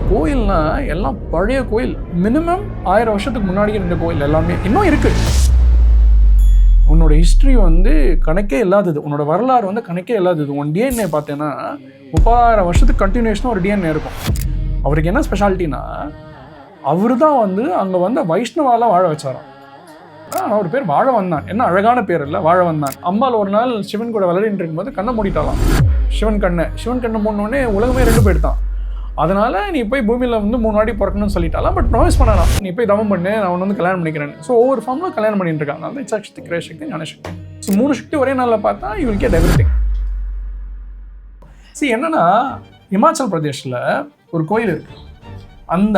கோயில்னா எல்லாம் பழைய கோயில், மினிமம் 1000 வருஷத்துக்கு முன்னாடி இருந்த கோயில் எல்லாமே இன்னும் இருக்கு. உன்னோட ஹிஸ்ட்ரி வந்து கணக்கே இல்லாதது, உன்னோட வரலாறு வந்து கணக்கே இல்லாதது. உன் டிஎன்ஏ பார்த்தேன்னா 30,000 வருஷத்துக்கு கண்டினியூஷனாக ஒரு டிஎன்ஏ இருக்கும். அவருக்கு என்ன ஸ்பெஷாலிட்டினா, அவர் தான் வந்து அங்கே வந்து வைஷ்ணவால வாழ வச்சாராம். அவர் பேர் வாழவன் தான். என்ன அழகான பேர் இல்லை, வாழவன் தான். அம்பாள் ஒரு நாள் சிவன் கூட விளையாடிட்டு இருக்கும்போது கண்ணை மூடிட்டாலாம். சிவன் கண்ணை மூடினோடனே உலகமே 2 போயிட்டான். அதனால நீ போய் பூமியில் வந்து 3 வாட்டி பிறக்கணும்னு சொல்லிட்டாலாம். பட் ப்ராமிஸ் பண்ணலாம், நீ போய் தவம் பண்ணு, நான் உன்னை வந்து கல்யாணம் பண்ணிக்கிறேன். ஸோ ஒவ்வொரு ஃபார்மில் கல்யாணம் பண்ணிட்டு இருக்காங்க. அதனால இச்சாசக்தி, கிரயசக்தி, ஞானசக்தி. ஸோ 3 சக்தி ஒரே நாளில் பார்த்தா யூ வில் கெட் எவ்ரிதிங். சரி, என்னன்னா இமாச்சல் பிரதேஷில் ஒரு கோயில் இருக்கு.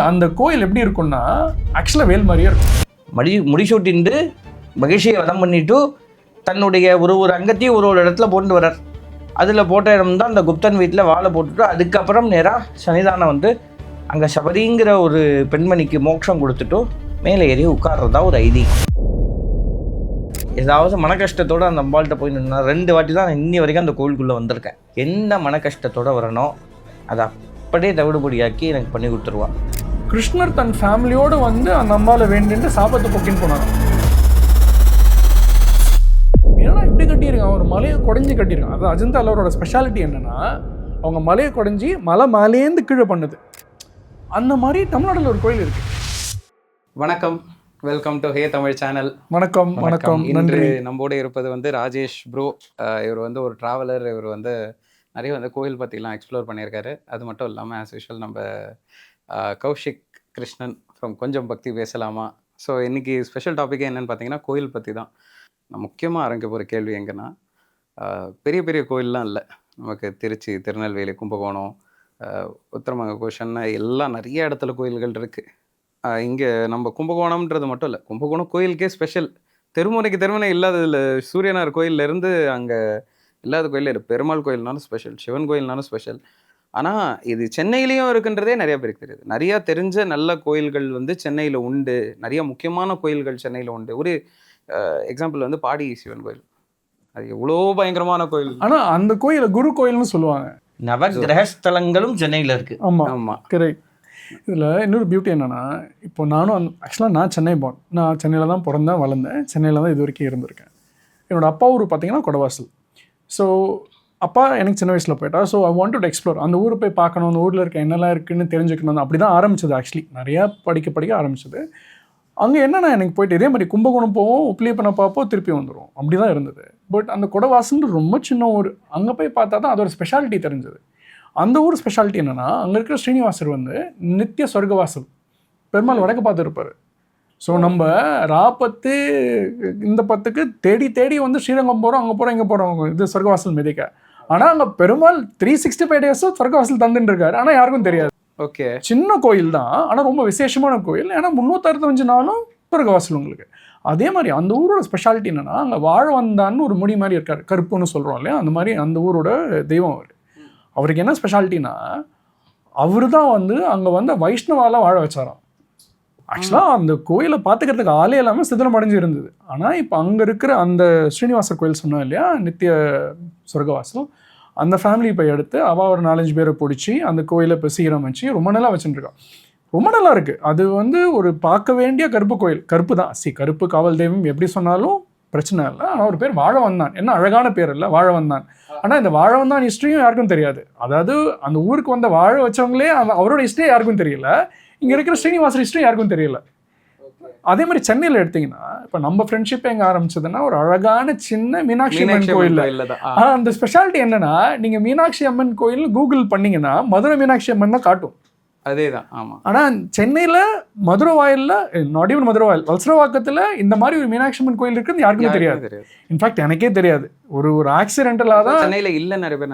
அந்த கோயில் எப்படி இருக்குன்னா ஆக்சுவலாக வேல் மாதிரியே இருக்கும். முடிசூட்டிண்டு மகிழ்ச்சியை வதம் பண்ணிட்டு தன்னுடைய ஒரு அங்கத்தையும் ஒரு இடத்துல போட்டு வர்றார். அதில் போட்ட இடம் தான் அந்த குப்தன் வீட்டில் வாழை போட்டுட்டு அதுக்கப்புறம் நேராக சன்னிதானம் வந்து அங்கே சபரிங்கிற ஒரு பெண்மணிக்கு மோட்சம் கொடுத்துட்டு மேலே ஏறி உட்கார்றதா ஒரு ஐதீகம். ஏதாவது மன கஷ்டத்தோடு அந்த அம்பாள்கிட்ட போய் நின்னா 2 வாட்டி தான் நான் இன்னி வரைக்கும் அந்த கோவிலுக்குள்ளே வந்திருக்கேன். என்ன மன கஷ்டத்தோடு வரணும் அதை அப்படியே தவிடுபடியாக்கி எனக்கு பண்ணி கொடுத்துருவான். கிருஷ்ணர் தன் ஃபேமிலியோடு வந்து அந்த அம்பாவை வேண்டிட்டு சாபத்தை பொக்கின்னு போனாங்க. ஏன்னா இப்படி கட்டியிருக்கான், ஒரு மலையை குடைஞ்சி கட்டியிருக்கான். அது அஜந்தா எல்லோரோட ஸ்பெஷாலிட்டி என்னன்னா, அவங்க மலையை குடைஞ்சி மலை மேலேந்து கீழே பண்ணுது. அந்த மாதிரி தமிழ்நாட்டில் ஒரு கோயில் இருக்கு. வணக்கம், welcome to hey Tamil channel. வணக்கம் வணக்கம், நன்றி. நம்மோடு இருப்பது வந்து ராஜேஷ் ப்ரோ. இவர் வந்து ஒரு ட்ராவலர். இவர் வந்து நிறைய வந்து கோயில் பற்றிலாம் எக்ஸ்ப்ளோர் பண்ணியிருக்காரு. அது மட்டும் இல்லாமல் ஆஸ் யூஷுவல் நம்ம கௌஷிக் கிருஷ்ணன் ஃப்ரம் கொஞ்சம் பக்தி பேசலாமா. ஸோ இன்றைக்கி ஸ்பெஷல் டாப்பிக்கே என்னென்னு பார்த்தீங்கன்னா கோயில் பற்றி தான். நான் முக்கியமாக ஆரம்பிக்க போகிற கேள்வி எங்கன்னா, பெரிய பெரிய கோயிலெலாம் இல்லை, நமக்கு திருச்சி, திருநெல்வேலி, கும்பகோணம், உத்தரமங்க, சென்னை எல்லாம் நிறைய இடத்துல கோயில்கள் இருக்குது. இங்கே நம்ம கும்பகோணம்ன்றது மட்டும் இல்லை, கும்பகோணம் கோயிலுக்கே ஸ்பெஷல். தெருமுனைக்கு தெருமுனை இல்லாததில் சூரியனார் கோயிலேருந்து அங்கே இல்லாத கோயிலே இருக்குது. பெருமாள் கோயில்னாலும் ஸ்பெஷல், சிவன் கோயில்னாலும் ஸ்பெஷல். ஆனால் இது சென்னையிலையும் இருக்குன்றதே நிறையா பேருக்கு தெரியுது. நிறையா தெரிஞ்ச நல்ல கோயில்கள் வந்து சென்னையில் உண்டு, நிறைய முக்கியமான கோயில்கள் சென்னையில் உண்டு. ஒரு எக்ஸாம்பிள் வந்து பாடி சிவன் கோயில், அது எவ்வளோ பயங்கரமான கோயில். ஆனால் அந்த கோயிலை குரு கோயில்னு சொல்லுவாங்க. நவகிரகஸ்தலங்களும் சென்னையில் இருக்குது. ஆமாம் ஆமாம், கரெக்ட். இதில் இன்னொரு பியூட்டி என்னென்னா, இப்போ நானும் ஆக்சுவலாக நான் சென்னை போன், நான் சென்னையில் தான் பிறந்தேன் வளர்ந்தேன், சென்னையில் தான் இது வரைக்கும் இருந்திருக்கேன். என்னோடய அப்பா ஊர் பார்த்தீங்கன்னா கொடவாசல். ஸோ அப்பா எனக்கு சின்ன வயசில் போயிட்டா. So I want to explore, அந்த ஊரை போய் பார்க்கணும், அந்த ஊரில் இருக்க என்னெல்லாம் இருக்குன்னு தெரிஞ்சுக்கணும். அப்படி தான் ஆரம்பிச்சது. ஆக்சுவலி நிறையா படிக்க ஆரம்பிச்சது. அங்கே என்னென்னா எனக்கு போயிட்டு இதே மாதிரி கும்பகோணம் போவோம், உப்பிலியப்பனை பார்ப்போம், திருப்பி வந்துடுவோம், அப்படி தான் இருந்தது. பட் அந்த கொடவாசல் ரொம்ப சின்ன ஊர். அங்கே போய் பார்த்தா தான் அதோட ஸ்பெஷாலிட்டி தெரிஞ்சது. அந்த ஊர் ஸ்பெஷாலிட்டி என்னென்னா, அங்கே இருக்கிற ஸ்ரீனிவாசர் வந்து நித்திய சொர்க்கவாசல், பெருமாள் வடக்கு பார்த்து இருப்பார். ஸோ நம்ம ராப்பத்து இந்த 10க்கு தேடி வந்து ஸ்ரீரங்கம் போகிறோம், அங்கே போகிறோம், இங்கே போகிறோம், இது சொர்க்கவாசல் மிதிக்க. ஆனால் அங்கே பெருமாள் 365 டேஸும் சொர்க்கவாசல் தந்துட்டு இருக்காரு. ஆனால் யாருக்கும் தெரியாது. ஓகே, சின்ன கோயில் தான், ஆனால் ரொம்ப விசேஷமான கோயில். ஏன்னா 365 நாளும் சொர்க்கவாசல் உங்களுக்கு. அதே மாதிரி அந்த ஊரோட ஸ்பெஷாலிட்டி என்னென்னா, அங்கே வாழ வந்தான்னு ஒரு முடி மாதிரி இருக்கார், கருப்புன்னு சொல்கிறோம் இல்லையா, அந்த மாதிரி அந்த ஊரோட தெய்வம் அவர். அவருக்கு என்ன ஸ்பெஷாலிட்டினா, அவர் தான் வந்து அங்கே வந்து வைஷ்ணவால வாழ வச்சாராம். ஆக்சுவலாக அந்த கோயிலை பார்த்துக்கிறதுக்கு ஆளே இல்லாமல் சிதறம் அடைஞ்சு இருந்தது. ஆனால் இப்போ அங்கே இருக்கிற அந்த ஸ்ரீனிவாசர் கோயில் சொன்னோம் இல்லையா, நித்திய சொர்க்கவாசல், அந்த ஃபேமிலி போய் எடுத்து அவள் ஒரு 4-5 பேரை பிடிச்சி அந்த கோயிலை இப்போ சீரமைச்சு ரொம்ப நல்லா வச்சுட்டுருக்கான். ரொம்ப நல்லா இருக்குது. அது வந்து ஒரு பார்க்க வேண்டிய கருப்பு கோயில். கருப்பு தான், கருப்பு காவல் தெய்வம் எப்படி சொன்னாலும் பிரச்சனை இல்லை. ஆனால் ஒரு பேர் வாழவன் தான். என்ன அழகான பேர் இல்லை, வாழவன் தான். ஆனால் இந்த வாழவன் தான் ஹிஸ்ட்ரியும் யாருக்கும் தெரியாது. அதாவது அந்த ஊருக்கு வந்த வாழ வச்சவங்களே அவரோட ஹிஸ்ட்ரியே யாருக்கும் தெரியல. இங்கே இருக்கிற ஸ்ரீனிவாசர் ஹிஸ்ட்ரி யாருக்கும் தெரியல. அதே மாதிரி சென்னையில் எடுத்தீங்கன்னா, இப்போ நம்ம ஃப்ரெண்ட்ஷிப் எங்கே ஆரம்பிச்சதுன்னா ஒரு அழகான சின்ன மீனாட்சி அம்மன் கோயில். ஆனால் அந்த ஸ்பெஷாலிட்டி என்னன்னா, நீங்கள் மீனாட்சி அம்மன் கோயில் கூகுள் பண்ணீங்கன்னா மதுரை மீனாட்சி அம்மன் தான் காட்டும். அதே தான். ஆமாம். ஆனால் சென்னையில் மதுரை வாயிலில், நாட் ஈவன் மதுரை வாயில், வல்சரவாக்கத்தில் இந்த மாதிரி ஒரு மீனாட்சி அம்மன் கோயில் இருக்குன்னு யாருக்குமே தெரியாது. இன்ஃபேக்ட் எனக்கே தெரியாது. ஒரு ஆக்சிடென்டலாக தான் சென்னையில் இல்லை நிறைய பேர்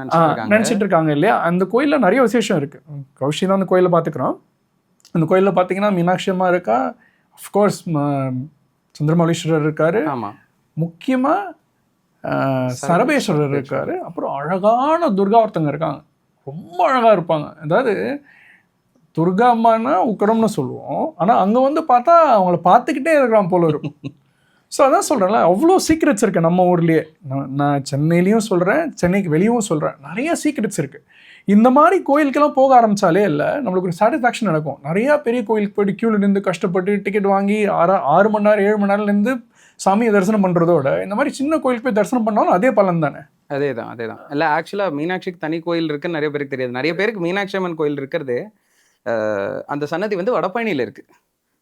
நினச்சிட்டு இருக்காங்க இல்லையா. அந்த கோயிலில் நிறைய விசேஷம் இருக்குது. கௌஷி தான் அந்த கோயிலை பார்த்துக்கிறோம். அந்த கோயிலில் பார்த்தீங்கன்னா மீனாட்சி அம்மா இருக்கா, அஃப்கோர்ஸ் சந்திரமௌலீஸ்வரர் இருக்கார், முக்கியமாக சரபேஸ்வரர் இருக்கார், அப்புறம் அழகான துர்கா ஒருத்தங்க இருக்காங்க, ரொம்ப அழகாக இருப்பாங்க. அதாவது துர்கா அம்மானா உக்கடம்னு சொல்லுவோம், ஆனால் அங்கே வந்து பார்த்தா அவங்கள பார்த்துக்கிட்டே இருக்கிறான் போல இருக்கும். ஸோ அதான் சொல்கிறேன்ல, அவ்வளோ சீக்ரெட்ஸ் இருக்குது நம்ம ஊர்லேயே. நான் சென்னையிலையும் சொல்கிறேன், சென்னைக்கு வெளியும் சொல்கிறேன், நிறைய சீக்ரெட்ஸ் இருக்குது. இந்த மாதிரி கோயிலுக்கெல்லாம் போக ஆரம்பித்தாலே இல்லை நம்மளுக்கு ஒரு சாட்டிஸ்ஃபேக்ஷன் நடக்கும். நிறையா பெரிய கோயிலுக்கு போய்ட்டு க்யூவில் நின்று கஷ்டப்பட்டு டிக்கெட் வாங்கி 6 மணி நேரம் 7 மணி நேரம்லேருந்து சாமியை தரிசனம் பண்ணுறதோட இந்த மாதிரி சின்ன கோயிலுக்கு போய் தரிசனம் பண்ணாலும் அதே பலன் தானே. அதே தான் இல்லை, ஆக்சுவலாக மீனாட்சிக்கு தனி கோயில் இருக்குன்னு நிறைய பேருக்கு தெரியாது. நிறைய பேருக்கு மீனாட்சி அம்மன் கோயில் இருக்கிறது அந்த சன்னதி வந்து வடபழனியில் இருக்குது,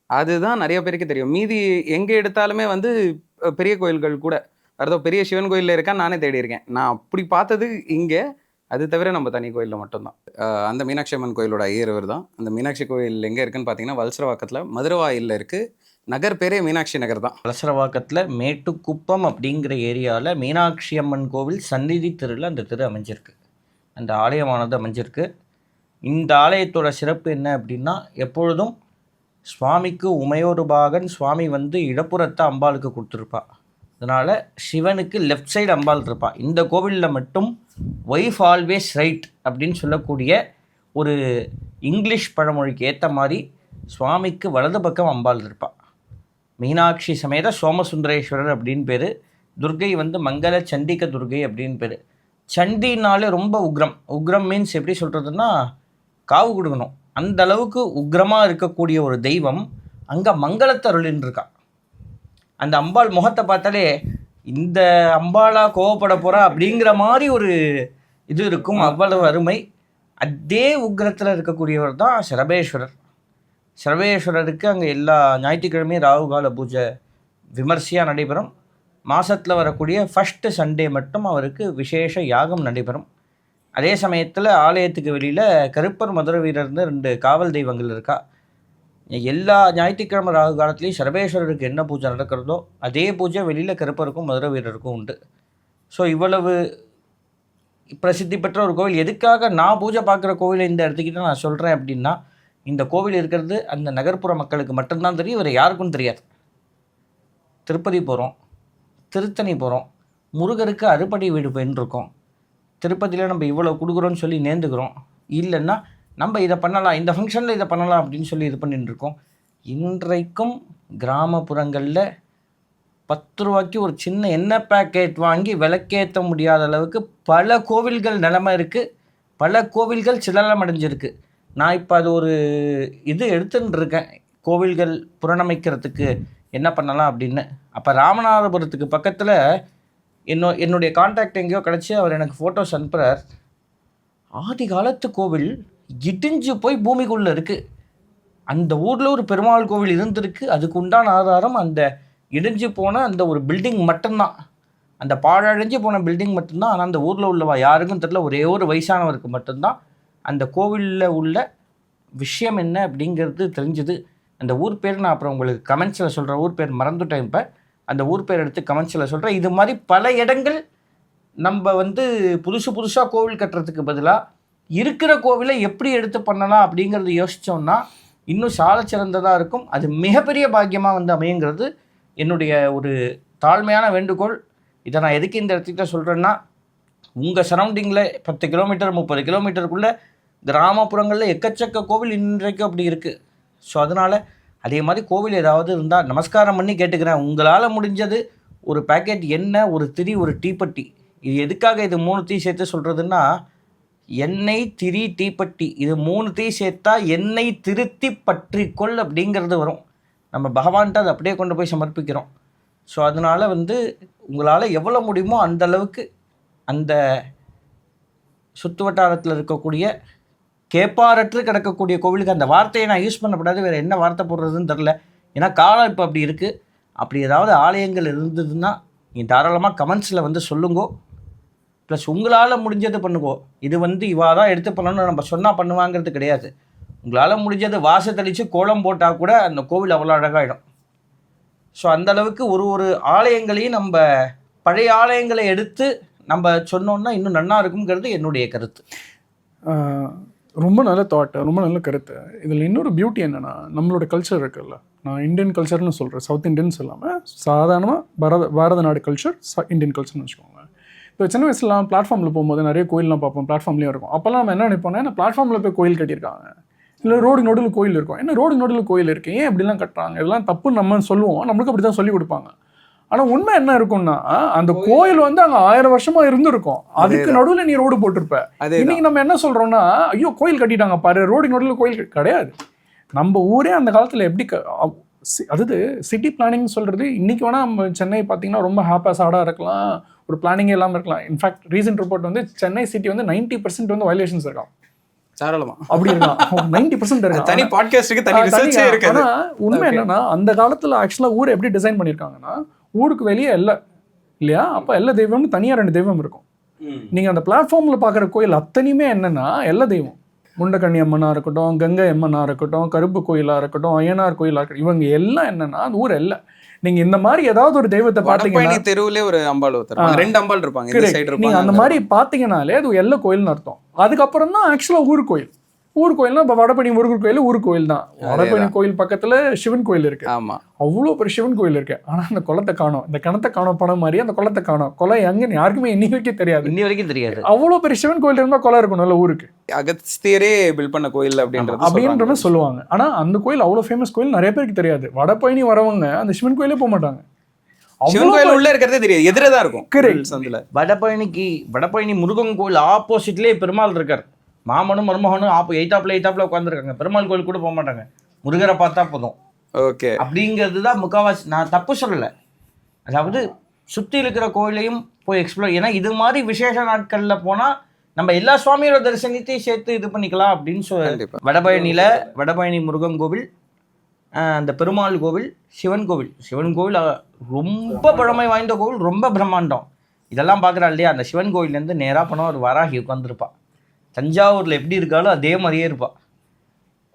அதுதான் நிறைய பேருக்கு தெரியும். மீதி எங்கே எடுத்தாலுமே வந்து பெரிய கோயில்கள் கூட வேறு பெரிய சிவன் கோயிலில் இருக்கான்னு நானே தேடி இருக்கேன். நான் அப்படி பார்த்தது இங்கே, அது தவிர நம்ம தனி கோயிலில் மட்டும்தான். அந்த மீனாட்சி அம்மன் கோயிலோட ஐயர் தான். அந்த மீனாட்சி கோயில் எங்கே இருக்குன்னு பார்த்தீங்கன்னா வல்சரவாக்கத்தில் மதுரவாயிலில் இருக்குது. நகர் பேரே மீனாட்சி நகர் தான். வலசரவாக்கத்தில் மேட்டுக்குப்பம் அப்படிங்கிற ஏரியாவில் மீனாட்சி அம்மன் கோவில் சந்நிதி தெருவில் அந்த தெரு அமைஞ்சிருக்கு, அந்த ஆலயமானது அமைஞ்சிருக்கு. இந்த ஆலயத்தோட சிறப்பு என்ன அப்படின்னா, எப்பொழுதும் சுவாமிக்கு உமையொரு பாகன் சுவாமி வந்து இடப்புறத்தை அம்பாளுக்கு கொடுத்துருப்பா. அதனால் சிவனுக்கு லெஃப்ட் சைடு அம்பாள் இருப்பா. இந்த கோவிலில் மட்டும் ஒய்ஃப் ஆல்வேஸ் ரைட் அப்படின்னு சொல்லக்கூடிய ஒரு இங்கிலீஷ் பழமொழிக்கு ஏற்ற மாதிரி சுவாமிக்கு வலது பக்கம் அம்பாள் இருப்பாள். மீனாட்சி சமேத சோமசுந்தரேஸ்வரர் அப்படின்னு பேர். துர்கை வந்து மங்கள சண்டிக துர்கை அப்படின்னு பேர். சண்டினாலே ரொம்ப உக்ரம் மீன்ஸ் எப்படி சொல்கிறதுன்னா காவு கொடுக்கணும், அந்த அளவுக்கு உக்ரமாக இருக்கக்கூடிய ஒரு தெய்வம் அங்கே மங்களத்தருளின்னு இருக்கா. அந்த அம்பாள் முகத்தை பார்த்தாலே இந்த அம்பாளா கோவப்பட போகிறா அப்படிங்கிற மாதிரி ஒரு இது இருக்கும், அவ்வளவு அருமை. அதே உக்ரத்தில் இருக்கக்கூடியவர் தான் சரபேஸ்வரர். சர்வேஸ்வரருக்கு அங்கே எல்லா ஞாயிற்றுக்கிழமையும் ராகுகால பூஜை விமர்சையாக நடைபெறும். மாதத்தில் வரக்கூடிய ஃபஸ்ட்டு சண்டே மட்டும் அவருக்கு விசேஷ யாகம் நடைபெறும். அதே சமயத்தில் ஆலயத்துக்கு வெளியில் கருப்பர் மதுரை வீரர்னு 2 காவல் தெய்வங்கள் இருக்கா. எல்லா ஞாயிற்றுக்கிழமை ராகு காலத்துலேயும் சர்வேஸ்வரருக்கு என்ன பூஜை நடக்கிறதோ அதே பூஜை வெளியில் கருப்பருக்கும் மதுரை வீரருக்கும் உண்டு. ஸோ இவ்வளவு பிரசித்தி பெற்ற ஒரு கோவில். எதுக்காக நான் பூஜை பார்க்குற கோவிலை இந்த இடத்துக்கிட்ட நான் சொல்கிறேன் அப்படின்னா, இந்த கோவில் இருக்கிறது அந்த நகர்ப்புற மக்களுக்கு மட்டும்தான் தெரியும், இவர் யாருக்கும் தெரியாது. திருப்பதி போகிறோம், திருத்தணி போகிறோம், முருகருக்கு அறுபடை வீடு போயின்ட்டுருக்கோம், திருப்பதியில் நம்ம இவ்வளோ கொடுக்குறோன்னு சொல்லி நேர்ந்துக்கிறோம், இல்லைன்னா நம்ம இதை பண்ணலாம், இந்த ஃபங்க்ஷனில் இதை பண்ணலாம் அப்படின்னு சொல்லி இது பண்ணிட்டுருக்கோம். இன்றைக்கும் கிராமப்புறங்களில் 10 ரூபாய்க்கு ஒரு சின்ன எண்ணெய் பேக்கெட் வாங்கி விளக்கேற்ற முடியாத அளவுக்கு பல கோவில்கள் நிலைமை இருக்குது, பல கோவில்கள் சிதலமடைஞ்சிருக்கு. நான் இப்போ அது ஒரு இது எடுத்துன்னு இருக்கேன், கோவில்கள் புனரமைக்கிறதுக்கு என்ன பண்ணலாம் அப்படின்னு. அப்போ ராமநாதபுரத்துக்கு பக்கத்தில் என்னுடைய கான்டாக்ட் எங்கேயோ கிடச்சி அவர் எனக்கு ஃபோட்டோஸ் அனுப்புகிறார். ஆதி காலத்து கோவில் இடிஞ்சு போய் பூமிக்குள்ளே இருக்குது. அந்த ஊரில் ஒரு பெருமாள் கோவில் இருந்திருக்கு, அதுக்கு உண்டான ஆதாரம் அந்த இடிஞ்சு போன அந்த ஒரு பில்டிங் மட்டும்தான், அந்த பாழடைஞ்சு போன பில்டிங் மட்டும்தான். ஆனால் அந்த ஊரில் உள்ளவா யாருக்கும் தெரியல, ஒரே ஒரு வயசானவருக்கு மட்டும்தான் அந்த கோவிலில் உள்ள விஷயம் என்ன அப்படிங்கிறது தெரிஞ்சுது. அந்த ஊர் பேர் நான் அப்புறம் உங்களுக்கு கமெண்ட்ஸில் சொல்கிறேன், ஊர் பேர் மறந்துட்டேன், இப்போ அந்த ஊர் பேர் எடுத்து கமெண்ட்ஸில் சொல்கிறேன். இது மாதிரி பல இடங்கள் நம்ம வந்து புதுசாக கோவில் கட்டுறதுக்கு பதிலாக இருக்கிற கோவிலை எப்படி எடுத்து பண்ணலாம் அப்படிங்கிறது யோசித்தோம்னா இன்னும் சால சிறந்ததாக இருக்கும். அது மிகப்பெரிய பாக்கியமாக வந்து அமையுங்கிறது என்னுடைய ஒரு தாழ்மையான வேண்டுகோள். இதை நான் எதுக்கு இந்த இடத்துக்கிட்ட சொல்கிறேன்னா, உங்கள் சரௌண்டிங்கில் 10 கிலோமீட்டர் 30 கிலோமீட்டருக்குள்ளே கிராமப்புறங்களில் எக்கச்சக்க கோவில் இன்றைக்கும் அப்படி இருக்குது. ஸோ அதனால் அதே மாதிரி கோவில் ஏதாவது இருந்தால் நமஸ்காரம் பண்ணி கேட்டுக்கிறேன், உங்களால் முடிஞ்சது ஒரு பேக்கெட் எண்ணெய், ஒரு திரி, ஒரு தீப்பெட்டி. இது எதுக்காக இது 3 தீ சேர்த்து சொல்கிறதுன்னா, எண்ணெய், திரி, தீப்பெட்டி, இது 3 தீ சேர்த்தா எண்ணெய் திருத்தி பற்றிக்கொள் அப்படிங்கிறது வரும். நம்ம பகவான்கிட்ட அதை அப்படியே கொண்டு போய் சமர்ப்பிக்கிறோம். ஸோ அதனால் வந்து உங்களால் எவ்வளோ முடியுமோ அந்த அளவுக்கு அந்த சுற்று வட்டாரத்தில் இருக்கக்கூடிய கேப்பாரற்று கிடக்கக்கூடிய கோவிலுக்கு, அந்த வார்த்தையை நான் யூஸ் பண்ணக்கூடாது, வேறு என்ன வார்த்தை போடுறதுன்னு தெரில, ஏன்னா காலம் இப்போ அப்படி இருக்குது. அப்படி ஏதாவது ஆலயங்கள் இருந்ததுன்னா நீ தாராளமாக கமெண்ட்ஸில் வந்து சொல்லுங்கோ. ப்ளஸ் உங்களால் முடிஞ்சது பண்ணுங்கோ. இது வந்து இவாக தான் எடுத்து பண்ணணும்னு நம்ம சொன்னால் பண்ணுவாங்கிறது கிடையாது. உங்களால் முடிஞ்சது வாச தெளித்து கோலம் போட்டால் கூட அந்த கோவில் அவ்வளோ அழகாகிடும். ஸோ அந்தளவுக்கு ஒரு ஆலயங்களையும் நம்ம பழைய ஆலயங்களை எடுத்து நம்ம சொன்னோன்னா இன்னும் நல்லா இருக்குங்கிறது என்னுடைய கருத்து. ரொம்ப நல்ல தாட், ரொம்ப நல்ல கருத்து. இதில் இன்னொரு பியூட்டி என்னென்னா, நம்மளோட கல்ச்சர் இருக்குல்ல, நான் இந்தியன் கல்ச்சர்னு சொல்கிறேன், சவுத் இண்டியன்ஸ் இல்லாமல் சாதாரணமாக பாரத நாடு கல்ச்சர், இந்தியன் கல்ச்சர்னு வச்சுக்கோங்க. இப்போ சின்ன வயசுலாம் பிளாட்ஃபார்மில் போகும்போது நிறைய கோயிலெலாம் பார்ப்போம், பிளாட்ஃபார்ம்லேயும் இருக்கும். அப்போல்லாம் நம்ம என்ன நினைப்போம்னா, என்ன பிளாட்ஃபார்மில் போய் கோயில் கட்டியிருக்காங்க, இல்லை ரோடு நடுவில் கோயில் இருக்கும், என்ன ரோடு நடுவில் கோயில் இருக்குது, ஏன் இப்படிலாம் கட்டுறாங்க, இதெல்லாம் தப்புன்னு நம்ம சொல்லுவோம், நம்மளுக்கு அப்படி தான் சொல்லிக் கொடுப்பாங்க. ஆனா உண்மை என்ன இருக்கும்னா அந்த கோயில் வந்து அங்க 1000 வருஷமா இருந்திருக்கும். அதுக்கு நடுவுல நீ ரோடு போட்டிருப்ப. இன்னைக்கு நம்ம என்ன சொல்றோம்னா, ஐயோ கோயில் கட்டிட்டாங்க பாரு, ரோடு நடுவுல கோயில் கிடையாது. நம்ம ஊரே அந்த காலத்துல எப்படி அதாவது சிட்டி பிளானிங் சொல்றது இன்னைக்கு வேணா நம்ம சென்னை பார்த்தீங்கன்னா ரொம்ப ஹாப்பாஸாடாக இருக்கலாம், ஒரு பிளானிங்கே இல்லாமல் இருக்கலாம். இன்ஃபேக்ட் ரீசெண்ட் ரிப்போர்ட் வந்து சென்னை சிட்டி வந்து 90% வந்து வயலேஷன்ஸ் இருக்கான். தாராளமா அப்படி இருக்கான். 90% இருக்கான். தனி பாட்காஸ்டுக்கு தனி ரிசர்ச்சே இருக்கு. ஆனா உண்மை என்னன்னா, அந்த காலத்துல ஆக்சுவலா ஊர் எப்படி டிசைன் பண்ணிருக்காங்கன்னா, ஊருக்கு வெளியே இல்லையா, அப்ப எல்லா தெய்வமும் தனியா 2 தெய்வம் இருக்கும். நீங்க அந்த பிளாட்ஃபார்ம்ல பாக்குற கோயில் அத்தனையுமே என்னன்னா எல்லா தெய்வம், முண்டக்கண்ணி அம்மனா இருக்கட்டும், கங்கை அம்மனா இருக்கட்டும், கருப்பு கோயிலா இருக்கட்டும், அய்யனார் கோயிலா இருக்கட்டும், இவங்க எல்லாம் என்னன்னா அந்த ஊர் நீங்க இந்த மாதிரி ஏதாவது ஒரு தெய்வத்தை பாத்தீங்கன்னா தெருவுல ஒரு அம்பாள் இருப்பாங்க, 2 அம்பாள் இருப்பாங்க இந்த சைடு இருப்பாங்க. நீங்க அந்த மாதிரி பாத்தீங்கன்னாலே அது எல்லா கோயில்னு அர்த்தம். அதுக்கப்புறம் தான் ஆக்சுவலா ஊர் கோயில். ஊர் கோயில்னா இப்போ வடபழனி முருகர் கோயில் ஊர் கோயில் தான். வடபழனி கோயில் பக்கத்துல சிவன் கோயில் இருக்கு. ஆமா, அவ்வளோ பெரிய சிவன் கோயில் இருக்கு. ஆனா அந்த குளத்தை காணோம், இந்த கிணத்தை காணோம் படம் மாதிரி அந்த குளத்தை காணோம். குளம் எங்கன்னு யாருக்குமே இன்னி வரைக்கும் தெரியாது. அவ்வளோ பெரிய சிவன் கோயில் இருந்தா குளம் இருக்கணும்ல ஊருக்கு. அகஸ்தியரே பில்ட் பண்ண கோயில் அப்படின்ற சொல்லுவாங்க. ஆனா அந்த கோயில் அவ்வளோ ஃபேமஸ் கோயில், நிறைய பேருக்கு தெரியாது. வடபழனி வரவங்க அந்த சிவன் கோயிலே போக மாட்டாங்க. சிவன் கோயில் உள்ள இருக்கிறதே தெரியாது, எதிரதான் இருக்கும். வடபழனி முருகன் கோயில் ஆப்போசிட்லயே பெருமாள் இருக்காரு. மாமனும் மருமகனும் எய்தாப்ல உட்காந்துருக்காங்க. பெருமாள் கோயில் கூட போக மாட்டாங்க, முருகரை பார்த்தா போதும். ஓகே, அப்படிங்கிறது தான் முக்காவாசி. நான் தப்பு சொல்லலை, அதாவது சுற்றி இருக்கிற கோயிலையும் போய் எக்ஸ்ப்ளோர். ஏன்னா இது மாதிரி விசேஷ நாட்களில் போனால் நம்ம எல்லா சுவாமியோட தரிசனத்தையும் சேர்த்து இது பண்ணிக்கலாம் அப்படின்னு சொல்லி வடபழனி முருகன் கோவில், அந்த பெருமாள் கோவில், சிவன் கோவில் ரொம்ப பழமை வாய்ந்த கோவில், ரொம்ப பிரம்மாண்டம். இதெல்லாம் பார்க்குறா இல்லையா, அந்த சிவன் கோவிலேருந்து நேராக போனால் ஒரு வராகி உட்காந்துருப்பா. தஞ்சாவூரில் எப்படி இருக்காலோ அதே மாதிரியே இருப்பாள்.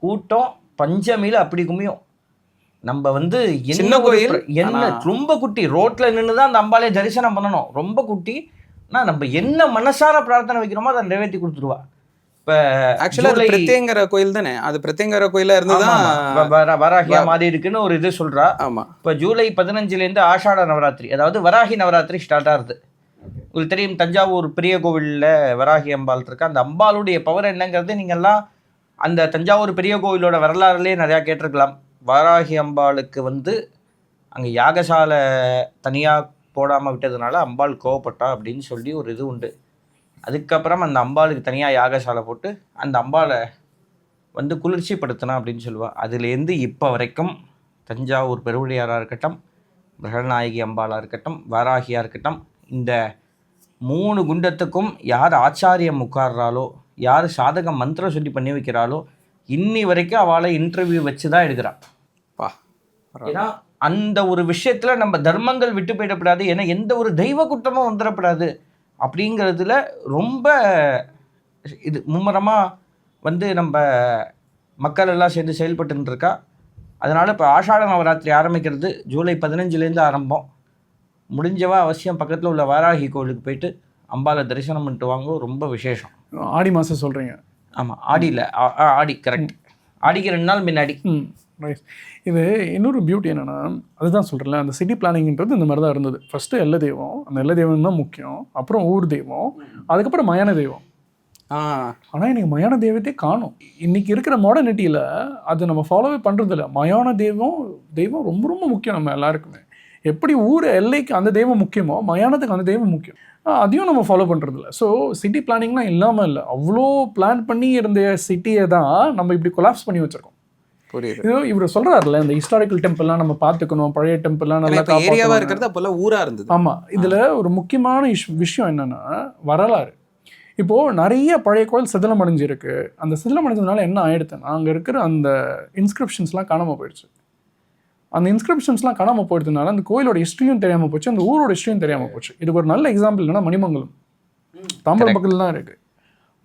கூட்டம் பஞ்சமியில் அப்படி குமியும். நம்ம வந்து சின்ன கோயில் என்ன ரொம்ப குட்டி, ரோட்டில் நின்று தான் அந்த அம்பாலே தரிசனம் பண்ணணும். ரொம்ப குட்டி. ஆனால் நம்ம என்ன மனசார பிரார்த்தனை வைக்கிறோமோ அதை நிறைவேற்றி கொடுத்துருவா. இப்போ ஆக்சுவலாக பிரத்யேங்கர கோயில் தானே, அது பிரத்யேங்கர கோயிலாக இருந்ததுதான் வராகியா மாதிரி இருக்குன்னு ஒரு இது சொல்கிறா. ஆமாம். இப்போ ஜூலை 15 ஆஷாட நவராத்திரி, அதாவது வராகி நவராத்திரி ஸ்டார்ட் ஆகுது. உங்களுக்கு தெரியும், தஞ்சாவூர் பெரிய கோவிலில் வராகி அம்பாள் இருக்கு. அந்த அம்பாளுடைய பவர் என்னங்கிறது நீங்கள்லாம் அந்த தஞ்சாவூர் பெரிய கோவிலோட வரலாறுலேயே நிறையா கேட்டிருக்கலாம். வராகி அம்பாளுக்கு வந்து அங்கே யாகசாலை தனியாக போடாமல் விட்டதுனால அம்பாள் கோவப்பட்டா அப்படின்னு சொல்லி ஒரு இது உண்டு. அதுக்கப்புறம் அந்த அம்பாளுக்கு தனியாக யாகசாலை போட்டு அந்த அம்பாளை வந்து குளிர்ச்சிப்படுத்தினா அப்படின்னு சொல்லுவாள். அதுலேருந்து இப்போ வரைக்கும் தஞ்சாவூர் பெருவுடையாராக இருக்கட்டும், பிரகநாயகி அம்பாளாக இருக்கட்டும், வராகியாக இருக்கட்டும், இந்த 3 குண்டத்துக்கும் யார் ஆச்சாரியம் உட்கார்றாலோ, யார் சாதகம் மந்திரம் சொல்லி பண்ணி வைக்கிறாளோ, இன்னி வரைக்கும் அவளை இன்டர்வியூ வச்சு தான் எடுக்கிறான். ஏன்னா அந்த ஒரு விஷயத்தில் நம்ம தர்மங்கள் விட்டு போயிடப்படாது, ஏன்னா எந்த ஒரு தெய்வ குற்றமும் வந்துடப்படாது அப்படிங்கிறதுல ரொம்ப இது மும்முரமாக வந்து நம்ம மக்கள் எல்லாம் சேர்ந்து செயல்பட்டு இருக்கா. அதனால் இப்போ ஆஷாட நவராத்திரி ஆரம்பிக்கிறது ஜூலை 15 ஆரம்பம். முடிஞ்சவா அவசியம் பக்கத்தில் உள்ள வாராகி கோவிலுக்கு போயிட்டு அம்பாலை தரிசனம் பண்ணிட்டு வாங்க, ரொம்ப விசேஷம். ஆடி மாதம் சொல்கிறீங்க? ஆமாம், ஆடியில் ஆடி கரெக்ட், ஆடிக்கு 2 நாள் முன்னாடி. இது இன்னொரு பியூட்டி என்னென்னா, அதுதான் சொல்கிறேன்ல, அந்த சிட்டி பிளானிங்கிறது இந்த மாதிரி தான் இருந்தது. ஃபஸ்ட்டு எல்ல தெய்வம், அந்த எல்ல தெய்வம் தான் முக்கியம். அப்புறம் ஊர் தெய்வம், அதுக்கப்புறம் மயான தெய்வம். ஆனால் இன்னைக்கு மயான தெய்வத்தையே காணும். இன்னைக்கு இருக்கிற மாடர்னிட்டியில் அது நம்ம ஃபாலோவே பண்ணுறதில்ல. மயான தெய்வம் ரொம்ப ரொம்ப முக்கியம் நம்ம எல்லாருக்குமே. எப்படி ஊர் எல்லைக்கு அந்த தெய்வம் முக்கியமோ, மயானத்துக்கு அந்த தெய்வம் முக்கியம். அதையும் நம்ம ஃபாலோ பண்ணுறதில்ல. ஸோ சிட்டி பிளானிங்லாம் இல்லாமல் இல்லை, அவ்வளோ பிளான் பண்ணி இருந்த சிட்டியை தான் நம்ம இப்படி கொலாப்ஸ் பண்ணி வச்சுருக்கோம். புரியுது. இவர் சொல்கிறாருல, இந்த ஹிஸ்டாரிக்கல் டெம்பிள்லாம் நம்ம பார்த்துக்கணும், பழைய டெம்பிள்லாம் நல்லா ஏரியாவாக இருக்கிறது அப்போல்லாம் ஊராக இருந்தது. ஆமாம். இதில் ஒரு முக்கியமான விஷயம் என்னென்னா வரலாறு. இப்போது நிறைய பழைய கோயில் சிதிலம் அடைஞ்சிருக்கு. அந்த சிதிலம் அடைஞ்சதுனால என்ன ஆயிடுதுன்னா, அங்கே இருக்கிற அந்த இன்ஸ்கிரிப்ஷன்ஸ்லாம் காணாமல் போயிடுச்சு. அந்த இன்ஸ்கிரிப்ஷன்ஸ்லாம் காணாமல் போயிடுறதுனால அந்த கோயிலோட ஹிஸ்ட்ரியும் தெரியாமல் போச்சு, அந்த ஊரோட ஹிஸ்ட்ரியும் தெரியாமல் போச்சு. இதுக்கு ஒரு நல்ல எக்ஸாம்பிள் என்னன்னா மணிமங்கலம், தாம்பரம் பக்கத்தில் தான் இருக்குது.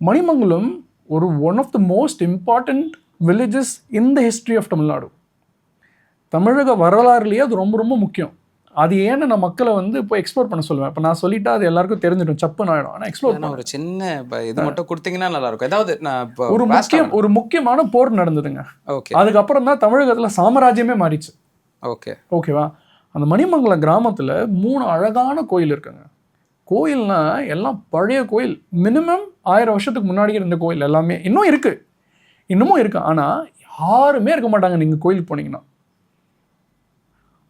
மணிமங்கலம் ஒரு one of the most important villages in the history of Tamil Nadu. தமிழக வரலாறுலேயே அது ரொம்ப ரொம்ப முக்கியம். அது ஏன்னு நான் மக்களை வந்து இப்போ எக்ஸ்ப்ளோர் பண்ண சொல்லுவேன். இப்போ நான் சொல்லிட்டா அது எல்லாருக்கும் தெரிஞ்சிடும், சப்புன்னு ஆகிடும். ஆனால் எக்ஸ்ப்ளோர் பண்ண ஒரு சின்ன இது மட்டும் கொடுத்தீங்கன்னா நல்லாயிருக்கும். ஏதாவது ஒரு முக்கியமான போர் நடந்ததுங்க. ஓகே. அதுக்கப்புறம் தான் தமிழகத்தில் சாம்ராஜ்யமே மாறிச்சு. ஓகேவா? அந்த மணிமங்கலம் கிராமத்தில் 3 அழகான கோயில் இருக்குங்க. கோயில்னா எல்லாம் பழைய கோயில், மினிமம் 1000 வருஷத்துக்கு முன்னாடி இருந்த கோயில் எல்லாமே இன்னும் இருக்குது. ஆனால் யாருமே இருக்க மாட்டாங்க நீங்கள் கோயிலுக்கு போனீங்கன்னா.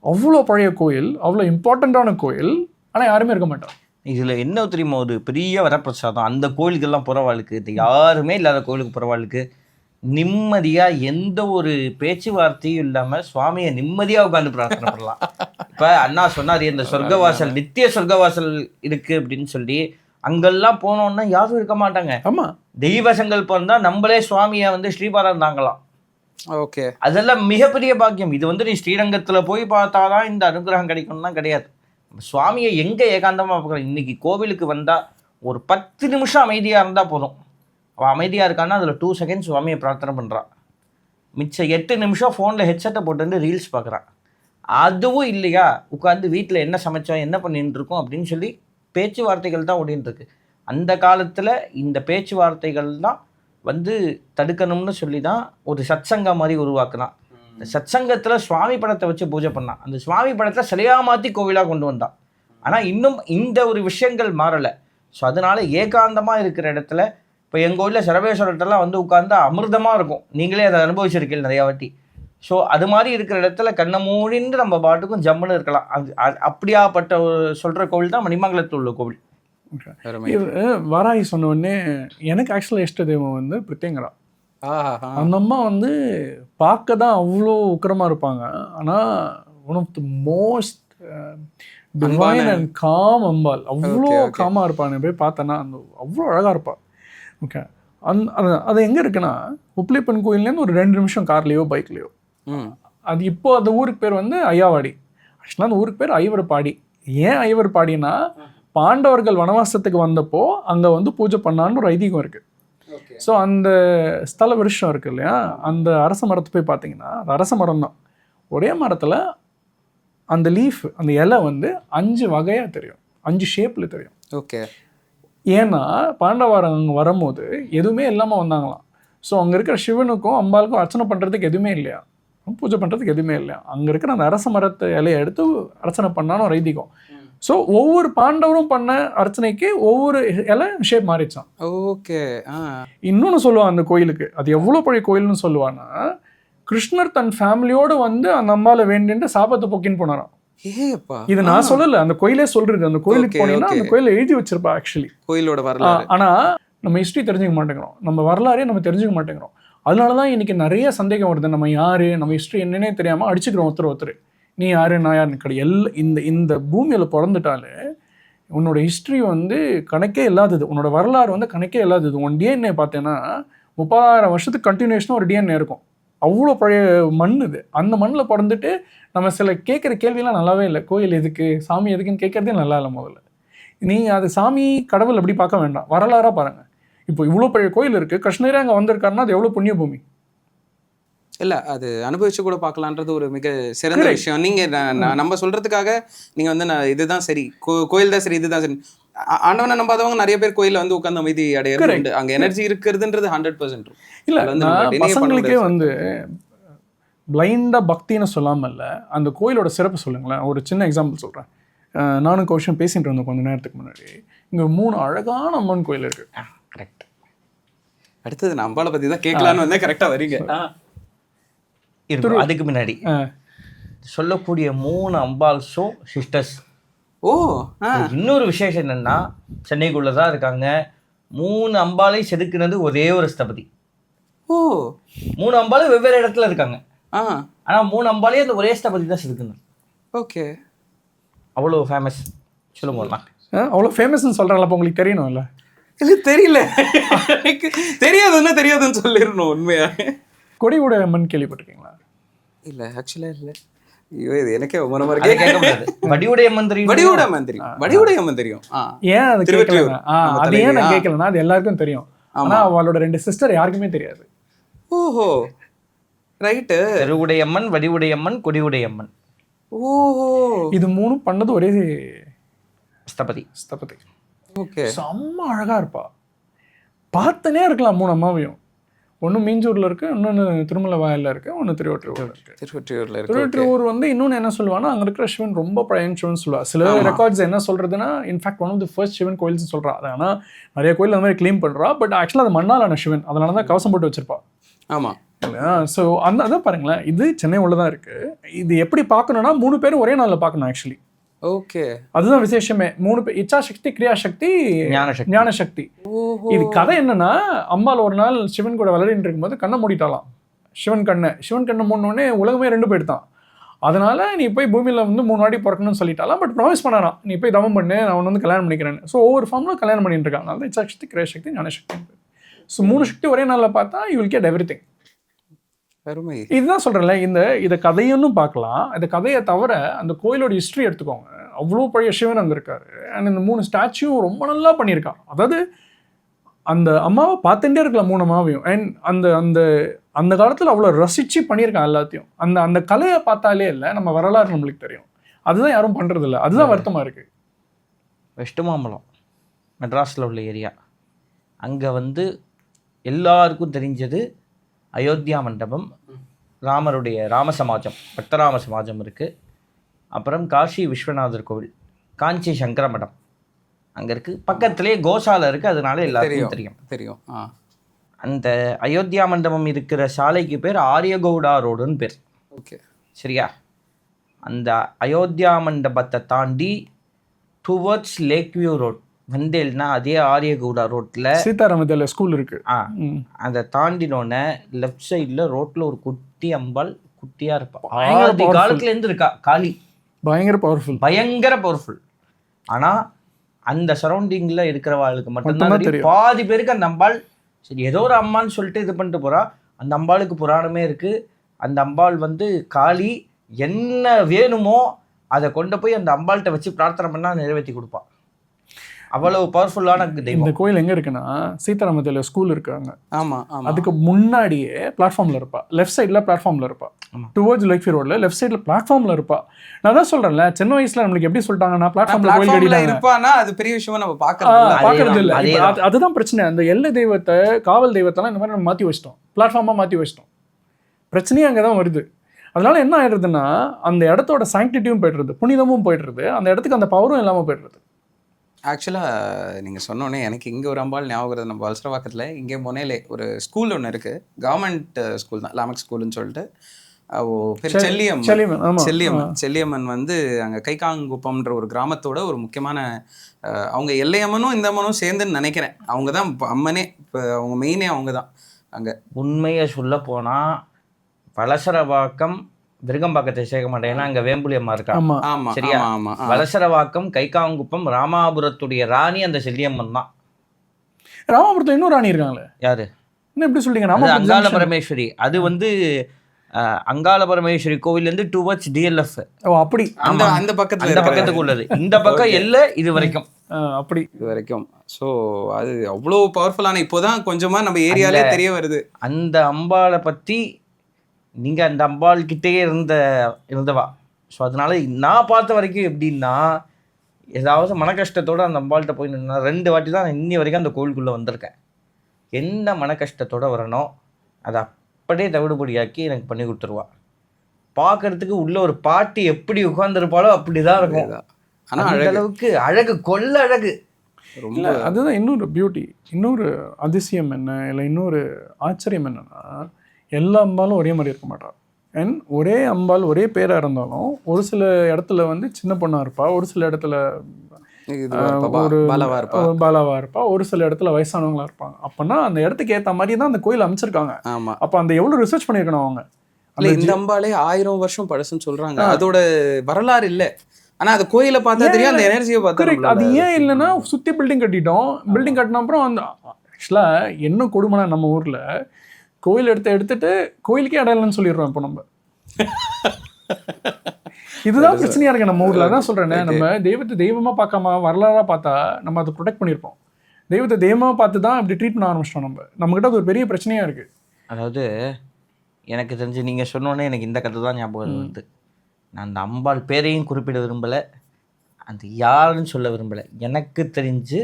அவ்வளோ பழைய கோயில், அவ்வளோ இம்பார்ட்டண்ட்டான கோயில், ஆனால் யாருமே இருக்க மாட்டாங்க. இதில் என்ன தெரியுமா ஒரு பெரிய வரப்பிரசாதம், அந்த கோயிலுக்கெல்லாம் புறவாளுக்கு, இது யாருமே இல்லாத கோயிலுக்கு புறவாளுக்கு நிம்மதியாக எந்த ஒரு பேச்சுவார்த்தையும் இல்லாமல் சுவாமியை நிம்மதியாக உட்காந்து பிரார்த்தனை பண்ணலாம். இப்போ அண்ணா சொன்னார் இந்த சொர்க்கவாசல், நித்திய சொர்க்கவாசல் இருக்குது அப்படின்னு சொல்லி, அங்கெல்லாம் போனோன்னா யாரும் இருக்க மாட்டாங்க. ஆமாம், தெய்வ சங்கல்பம் இருந்தால் நம்மளே சுவாமியை வந்து ஸ்ரீபாதம் தாங்கலாம். ஓகே, அதெல்லாம் மிகப்பெரிய பாக்கியம். இது வந்து நீ ஸ்ரீரங்கத்தில் போய் பார்த்தாதான் இந்த அனுகிரகம் கிடைக்கும்னா கிடையாது. சுவாமியை எங்கே ஏகாந்தமாக பார்க்குறோம். இன்றைக்கி கோவிலுக்கு வந்தால் ஒரு 10 நிமிஷம் அமைதியாக இருந்தால் போதும். அவள் அமைதியாக இருக்கான்னா அதில் 2 செகண்ட்ஸ் சுவாமியை பிரார்த்தனை பண்ணுறான். மிச்சம் 8 நிமிஷம் ஃபோனில் ஹெட்செட்டை போட்டு ரீல்ஸ் பார்க்குறான். அதுவும் இல்லையா, உட்காந்து வீட்டில் என்ன சமைச்சோம், என்ன பண்ணிட்டு இருக்கோம் அப்படின்னு சொல்லி பேச்சுவார்த்தைகள் தான் ஓடின்ட்டுருக்கு. அந்த காலத்தில் இந்த பேச்சுவார்த்தைகள் தான் வந்து தடுக்கணும்னு சொல்லி தான் ஒரு சத்சங்கம் மாதிரி உருவாக்குனான். இந்த சத்சங்கத்தில் சுவாமி படத்தை வச்சு பூஜை பண்ணான். அந்த சுவாமி படத்தை சிலையாக மாற்றி கோவிலாக கொண்டு வந்தான். ஆனால் இன்னும் இந்த ஒரு விஷயங்கள் மாறலை. ஸோ அதனால் ஏகாந்தமாக இருக்கிற இடத்துல இப்போ எங்கள் ஊரில் சரபேஸ்வரர்கிட்டலாம் வந்து உட்காந்து அமிர்தமாக இருக்கும். நீங்களே அதை அனுபவிச்சிருக்கீங்க நிறையா வாட்டி. ஸோ அது மாதிரி இருக்கிற இடத்துல கண்ணை மூடிந்து நம்ம பாட்டுக்கும் ஜம்முன்னு இருக்கலாம். அப்படியாப்பட்ட ஒரு சொல்கிற கோவில் தான் மணிமங்கலத்தில் உள்ள கோவில். வாராகி சொன்ன உடனே எனக்கு ஆக்சுவலாக இஷ்ட தெய்வம் வந்து பிரித்திங்கரா. அந்த அம்மா வந்து பார்க்க தான் அவ்வளோ உக்கிரமாக இருப்பாங்க, ஆனால் one of the most divine and calm Ambal. அவ்வளோ காமாக இருப்பாங்க. போய் பார்த்தேன்னா அந்த அவ்வளோ அழகாக இருப்பாள். ஓகே, அது எங்கே இருக்குன்னா உப்பிலிப்பன் கோயில்லேருந்து ஒரு 2 நிமிஷம் கார்லேயோ பைக்லேயோ. அது இப்போ அந்த ஊருக்கு பேர் வந்து ஐயாவாடி. ஆக்சுவலாக அந்த ஊருக்கு பேர் ஐவர்பாடி. ஏன் ஐவர்பாடினா பாண்டவர்கள் வனவாசத்துக்கு வந்தப்போ அங்கே வந்து பூஜை பண்ணான்னு ஒரு ஐதீகம் இருக்குது. ஸோ அந்த ஸ்தல விருஷம் இருக்குது இல்லையா, அந்த அரச மரத்தை போய் பார்த்தீங்கன்னா அது அரச மரம் தான். ஒரே மரத்தில் அந்த லீஃப், அந்த இலை வந்து 5 வகையாக தெரியும், 5 ஷேப்பில் தெரியும். ஓகே, ஏன்னா பாண்டவர் அங்கே வரும்போது எதுவுமே இல்லாமல் வந்தாங்களாம். ஸோ அங்கே இருக்கிற சிவனுக்கும் அம்பாளுக்கும் அர்ச்சனை பண்ணுறதுக்கு எதுவுமே இல்லையா, பூஜை பண்ணுறதுக்கு எதுவுமே இல்லையா. அங்கே இருக்கிற அந்த அரச மரத்தை இலையை எடுத்து அர்ச்சனை பண்ணான்னு ஒரு ஐதீகம். ஸோ ஒவ்வொரு பாண்டவரும் பண்ண அர்ச்சனைக்கு ஒவ்வொரு இலை ஷேப் மாறிச்சான். ஓகே. இன்னொன்று சொல்லுவான் அந்த கோயிலுக்கு, அது எவ்வளோ பழைய கோயில்னு சொல்லுவான்னா, கிருஷ்ணர் தன் ஃபேமிலியோடு வந்து அந்த அம்பாவை வேண்டிட்டு சாபத்தை போக்கின்னு போனாராம். இது நான் சொல்லலை, அந்த கோயிலே சொல்றது. அந்த கோயிலுக்கு போனீங்கன்னா அந்த கோயிலை எழுதி வச்சிருப்பா ஆக்சுவலி கோயிலோட வரலாறு. ஆனால் நம்ம ஹிஸ்ட்ரி தெரிஞ்சுக்க மாட்டேங்கிறோம், நம்ம வரலாறே நம்ம தெரிஞ்சுக்க மாட்டேங்கிறோம். அதனால தான் இன்னைக்கு நிறைய சந்தேகம் வருது. நம்ம யாரு, நம்ம ஹிஸ்ட்ரி என்னன்னே தெரியாமல் அடிச்சுக்கிறோம் ஒருத்தர். நீ யாரு நான் யாருன்னு கிடையாது. இந்த பூமியில் பிறந்துட்டாலே உன்னோட ஹிஸ்ட்ரி வந்து கணக்கே இல்லாதது, உன்னோட வரலாறு வந்து கணக்கே இல்லாதது. உன் டிஎன்ஏ பார்த்தேன்னா 30,000 வருஷத்துக்கு கண்டினியூஷனாக ஒரு டிஎன்ஏ இருக்கும். அவ்வளோ பழைய மண் இது. அந்த மண்ணில் பிறந்துட்டு நம்ம சில கேட்குற கேள்வியெல்லாம் நல்லாவே இல்லை. கோயில் எதுக்கு, சாமி எதுக்குன்னு கேட்குறதே நல்லா இல்லை. முதல்ல நீங்கள் அது சாமி கடவுள் அப்படி பார்க்க வேண்டாம், வரலாறாக பாருங்கள். இப்போ இவ்வளோ பழைய கோயில் இருக்குது, கிருஷ்ணரே அங்கே வந்திருக்காருன்னா அது எவ்வளோ புண்ணிய பூமி இல்லை. அது அனுபவிச்சு கூட பார்க்கலான்றது ஒரு மிக சிறந்த விஷயம். நீங்கள் நம்ம சொல்கிறதுக்காக நீங்கள் வந்து இதுதான் சரி, கோயில் தான் சரி, இதுதான் சரி. ஆண்டவனை நம்பாதவங்க நிறைய பேர் கோயிலில் வந்து உட்காந்து அமைதி அடையிறது, அங்கே எனர்ஜி இருக்கிறதுன்றது 100%. இல்லை, பசங்களுக்கே வந்து பிளைண்டாக பக்தின்னு சொல்லாமல் அந்த கோயிலோட சிறப்பு சொல்லுங்களேன். ஒரு சின்ன எக்ஸாம்பிள் சொல்கிறேன். நானும் கௌஷம் பேசிகிட்டு இருந்தோம் கொஞ்சம் நேரத்துக்கு முன்னாடி. இங்கே 3 அழகான அம்மன் கோயில் இருக்குது. கரெக்ட். அடுத்தது நான் அம்பாவை பற்றி தான் கேட்கலான்னு வந்தேன். கரெக்டாக வரீங்க. அதுக்கு முன்னாடி சொல்லக்கூடிய 3 அம்பாள்ஸும் சிஸ்டர்ஸ். ஓ, இன்னொரு விசேஷம் என்னன்னா, சென்னைக்குள்ள தான் இருக்காங்க. 3 அம்பாலை செதுக்குனது ஒரே ஒரு ஸ்தபதி. ஓ, 3 அம்பாலும் வெவ்வேறு இடத்துல இருக்காங்க. ஆனா 3 அம்பாலையும் அந்த ஒரே ஸ்தபதி தான் செதுக்குனது. ஓகே, அவ்வளோ ஃபேமஸ். சொல்லுங்க, அவ்வளோ ஃபேமஸ்ன்னு சொல்கிறாங்களா? அப்போ உங்களுக்கு தெரியணும் இல்லை? இல்லை, தெரியல. எனக்கு தெரியாதுன்னு சொல்லிடணும். உண்மையா கொடிவுடை அம்மன் கேள்விப்பட்டிருக்கீங்களா? இல்லை, ஆக்சுவலாக இல்லை. ஐயோ, இது எனக்கே வடிவுடை அம்மன் தெரியும். வடிவுடை அம்மன் தெரியும். ஏன் அது கேட்கல? அது ஏன் நான் கேட்கலன்னா, அது எல்லாருக்கும் தெரியும். ஆனா அவளோட 2 சிஸ்டர் யாருக்குமே தெரியாது. ஓஹோ, ரைட்டு. பெருவுடையம்மன், வடிவுடையம்மன், கொடிவுடையம்மன். ஓஹோ, இது 3 பண்ணது ஒரே ஸ்தபதி. ஓகே, செம்ம அழகா இருப்பா. பார்த்தனே இருக்கலாம் 3 அம்மாவையும். ஒன்று மீஞ்சூரில் இருக்குது, இன்னொன்று திருமலை வாயிலில் இருக்குது, ஒன்று திருவொற்றியூரில் இருக்குது. திருவொற்றியூர் வந்து இன்னொன்று என்ன சொல்லுவான்னா, அங்கே இருக்கிற சிவன் ரொம்ப பழைய சிவன் சொல்லுவாள். சில ரெக்கார்ட்ஸ் என்ன சொல்கிறதுனா, in fact one of the first Sivan கோயில்ஸ் சொல்கிறா. அது ஆனால் நிறைய கோயில் அந்த மாதிரி கிளைம் பண்ணுறா. பட் ஆக்சுவலாக அது மண்ணாலான சிவன், அதனால தான் கவசம் போட்டு வச்சிருப்பா. ஆமாம். ஸோ அதான் பாருங்களேன், இது சென்னை உள்ளதான் இருக்கு. இது எப்படி பார்க்கணும்னா 3 பேரும் ஒரே நாளில் பார்க்கணும் ஆக்சுவலி. ஓகே. அதுதான் விசேஷமே. 3 பேர், இச்சாசக்தி, கிரியாசக்தி, ஞானசக்தி. ஞானசக்தி. இது கதை என்னன்னா, அம்பாள் ஒரு நாள் சிவன் கூட விளையாடிட்டு இருக்கும்போது கண்ணை மூடிட்டாலாம். சிவன் கண்ணை மூடினோடனே உலகமே 2 போயிடுதான். அதனால நீ போய் பூமியில் வந்து 3 வாட்டி பிறக்கணும்னு சொல்லிட்டாலாம். பட் ப்ராமிஸ் பண்ணாராம், நீ போய் தவம் பண்ணு, நான் உன்னை வந்து கல்யாணம் பண்ணிக்கிறேன். ஸோ ஒவ்வொரு ஃபார்மில் கல்யாணம் பண்ணிட்டு இருக்காங்க. அதனால இச்சாசக்தி, கிரியாசக்தி, ஞானசக்தி. ஸோ 3 சக்தி ஒரே நாளில் பார்த்தா யூ வில் கெட் எவ்ரிதிங். பெருமை. இதுதான் சொல்கிறேன்ல, இந்த கதையும் பார்க்கலாம். இந்த கதையை தவிர அந்த கோயிலோட ஹிஸ்ட்ரி எடுத்துக்கோங்க. அவ்வளோ பழைய சிவன் அங்கே இருக்காரு. அண்ட் இந்த 3 ஸ்டாச்சுவும் ரொம்ப நல்லா பண்ணியிருக்கான். அதாவது அந்த அம்மாவை பார்த்துட்டே இருக்கலாம் 3 அம்மாவையும். அண்ட் அந்த அந்த அந்த காலத்தில் அவ்வளோ ரசித்து பண்ணியிருக்கான் எல்லாத்தையும். அந்த கலையை பார்த்தாலே இல்லை, நம்ம வரலாறு நம்மளுக்கு தெரியும். அதுதான் யாரும் பண்ணுறது இல்லை. அதுதான் வருத்தமாக இருக்குது. வெஸ்ட் மாம்பலம் மெட்ராஸில் உள்ள ஏரியா, அங்கே வந்து எல்லாருக்கும் தெரிஞ்சது அயோத்தியா மண்டபம், ராமருடைய ராமசமாஜம், பக்தராம சமாஜம் இருக்குது. அப்புறம் காஷி விஸ்வநாதர் கோவில், காஞ்சி சங்கர மடம் அங்கே இருக்குது. பக்கத்துலேயே கோசாலை இருக்குது. அதனால எல்லாருக்கும் தெரியும். அந்த அயோத்தியா மண்டபம் இருக்கிற சாலைக்கு பேர் ஆரியகவுடா ரோடுன்னு பேர். ஓகே, சரியா? அந்த அயோத்தியா மண்டபத்தை தாண்டி டுவர்ட்ஸ் லேக் வியூ ரோட் வந்தேல்னா அதே ஆரியகவுடா ரோட்டில் சீதாராமத்தில் ஸ்கூல் இருக்கு. அதை தாண்டினோடனே லெஃப்ட் சைடில் ரோட்டில் ஒரு குட்டி அம்பாள் குட்டியாக இருப்பாள். ஆதி காலத்துலேருந்து இருக்கா காளி. பயங்கர பவர்ஃபுல். ஆனால் அந்த சரௌண்டிங்கில் இருக்கிறவாளுக்கு மட்டும்தான் தெரியும். பாதி பேருக்கு அந்த அம்பாள் சரி ஏதோ ஒரு அம்மான்னு சொல்லிட்டு இது பண்ணிட்டு போகிறா. அந்த அம்பாளுக்கு புராணமே இருக்குது. அந்த அம்பாள் வந்து காளி, என்ன வேணுமோ அதை கொண்டு போய் அந்த அம்பாள்கிட்ட வச்சு பிரார்த்தனை பண்ணால் நிறைவேற்றி கொடுப்பாள். அவ்வளவு பவர்ஃபுல்லான தெய்வம். இந்த கோயில் எங்கே இருக்குன்னா, சீதாராமத்தில் ஸ்கூல் இருக்காங்க. ஆமாம். அதுக்கு முன்னாடியே பிளாட்ஃபார்மில் இருப்பா. லெஃப்ட் சைடில் பிளாட்ஃபார்மில் இருப்பா. டுவர்ட்ஸ் லேக் வியூ ரோடில் லெஃப்ட் சைடில் பிளாட்ஃபார்மில் இருப்பா. நான் தான் சொல்கிறேன்ல, சின்ன வயசில் நம்மளுக்கு எப்படி சொல்லிட்டாங்கன்னா பிளாட்ஃபார்மில் கோயில் கட்டிட்டாங்க இருப்பானா, அது பெரிய விஷயமா நம்ம பார்க்கறது இல்லை. அதுதான் பிரச்சனை. அந்த எல்லை தெய்வத்தை, காவல் தெய்வத்தெல்லாம் இந்த மாதிரி நம்ம மாற்றி வச்சிட்டோம், பிளாட்ஃபார்மாக மாற்றி வச்சிட்டோம். பிரச்சனையே அங்கே தான் வருது. அதனால என்ன ஆயிடுறதுன்னா, அந்த இடத்தோட சாங்டிட்டியும் போய்டுறது, புனிதமும் போய்டுறது, அந்த இடத்துக்கு அந்த பவரும் இல்லாமல் போய்டுறது. ஆக்சுவலாக நீங்கள் சொன்னோன்னே எனக்கு இங்கே ஒரு அம்பாள் ஞாபகம். நம்ம வல்சரவாக்கத்தில் இங்கே முனையிலே ஒரு ஸ்கூல் ஒன்று இருக்குது. கவர்மெண்ட் ஸ்கூல் தான், லாமக் ஸ்கூல்னு சொல்லிட்டு. பேர் செல்லியம்மன் வந்து அங்கே கைகாங்குப்பம்ன்ற ஒரு கிராமத்தோட ஒரு முக்கியமான, அவங்க எல்லையம்மனும் இந்த அம்மனும் சேர்ந்துன்னு நினைக்கிறேன். அவங்க தான் அம்மனே, இப்போ அவங்க மெயினே அவங்க தான் அங்கே. உண்மையை சொல்ல போனால் வலசரவாக்கம் விருகம்பாக்கத்தை சேர்க்க மாட்டேன், ஏன்னா அங்கே வேம்புலி அம்மா இருக்கா. சரியா? வலசரவாக்கம், கைகாங்குப்பம், ராமாபுரத்துடைய ராணி அந்த செல்லியம்மன் தான். ராமாபுரத்தில் இன்னும் ராணி இருக்காங்களே, யாரு? என்ன எப்படி சொல்றீங்க? அங்காள பரமேஸ்வரி. அது வந்து அங்காள பரமேஸ்வரி கோவிலேருந்து டுவர்ட்ஸ் டிஎல்எஃப். அப்படி அந்த பக்கத்துக்கு உள்ளது. இந்த பக்கம் இல்லை இது வரைக்கும். அப்படி இது வரைக்கும். ஸோ அது அவ்வளோ பவர்ஃபுல்லான, இப்போதான் கொஞ்சமாக நம்ம ஏரியாலே தெரிய வருது அந்த அம்பாளை பற்றி. நீங்கள் அந்த அம்பாள்கிட்டே இருந்தவா. ஸோ அதனால நான் பார்த்த வரைக்கும் எப்படின்னா, ஏதாவது மன கஷ்டத்தோடு அந்த அம்பாள்கிட்ட போய் நின்னா, 2 வாட்டி தான் நான் இன்னி வரைக்கும் அந்த கோவிலுக்குள்ளே வந்திருக்கேன். என்ன மன கஷ்டத்தோடு வரணும் அதை அப்படியே தவிடுபடியாக்கி எனக்கு பண்ணி கொடுத்துருவா. பார்க்கறதுக்கு உள்ள ஒரு பாட்டி எப்படி உட்காந்துருப்பாளோ அப்படி தான் இருக்கும். ஆனால் அந்த அளவுக்கு அழகு, கொள்ள அழகு ரொம்ப. அதுதான் இன்னொரு பியூட்டி. இன்னொரு அதிசயம் என்ன, இல்லை இன்னொரு ஆச்சரியம் என்னன்னா, எல்லா அம்பாலும் ஒரே மாதிரி இருக்க மாட்டாள். அண்ட் ஒரே அம்பாள் ஒரே பேராக இருந்தாலும் ஒரு சில இடத்துல வந்து சின்ன பொண்ணாக இருப்பா, ஒரு சில இடத்துல ஒரு பாலாவா இருப்பா, ஒரு சில இடத்துல வயசானவங்களா இருப்பாங்க. அப்போனா அந்த இடத்துக்கு ஏற்ற மாதிரி தான் அந்த கோயில் அமைச்சிருக்காங்க. அப்போ அந்த எவ்வளோ ரிசர்ச் பண்ணியிருக்கணும் அவங்க. இந்த அம்பாலே 1000 வருஷம் பழசுன்னு சொல்றாங்க. அதோட வரலாறு இல்லை, ஆனால் அது கோயிலை பார்த்தா தெரியும், அந்த எனர்ஜியை பார்த்தா. அது ஏன் இல்லைன்னா, சுற்றி பில்டிங் கட்டிட்டோம். பில்டிங் கட்டின அப்புறம் அந்த ஆக்சுவலாக என்ன கொடுமைனா, நம்ம ஊரில் கோயில் எடுத்துட்டு கோயிலுக்கே இடம் இல்லைன்னு சொல்லிடுறோம் இப்போ நம்ம. இதுதான் பிரச்சனையா இருக்கு நம்ம ஊர்ல. அதான் சொல்றேன், நம்ம தெய்வத்தை தெய்வமா பார்க்காம வரலாறா பார்த்தா நம்ம அதை ப்ரொடெக்ட் பண்ணியிருப்போம். தெய்வத்தை தெய்வமா பார்த்து தான் இப்படி ட்ரீட் பண்ண ஆரம்பிச்சிட்டோம் நம்ம கிட்ட. அது ஒரு பெரிய பிரச்சனையா இருக்கு. அதாவது எனக்கு தெரிஞ்சு நீங்கள் சொன்னோன்னே எனக்கு இந்த கதை தான் ஞாபகம் வருது. நான் அந்த அம்பாள் பேரையும் குறிப்பிட விரும்பலை, அந்த யாருன்னு சொல்ல விரும்பலை. எனக்கு தெரிஞ்சு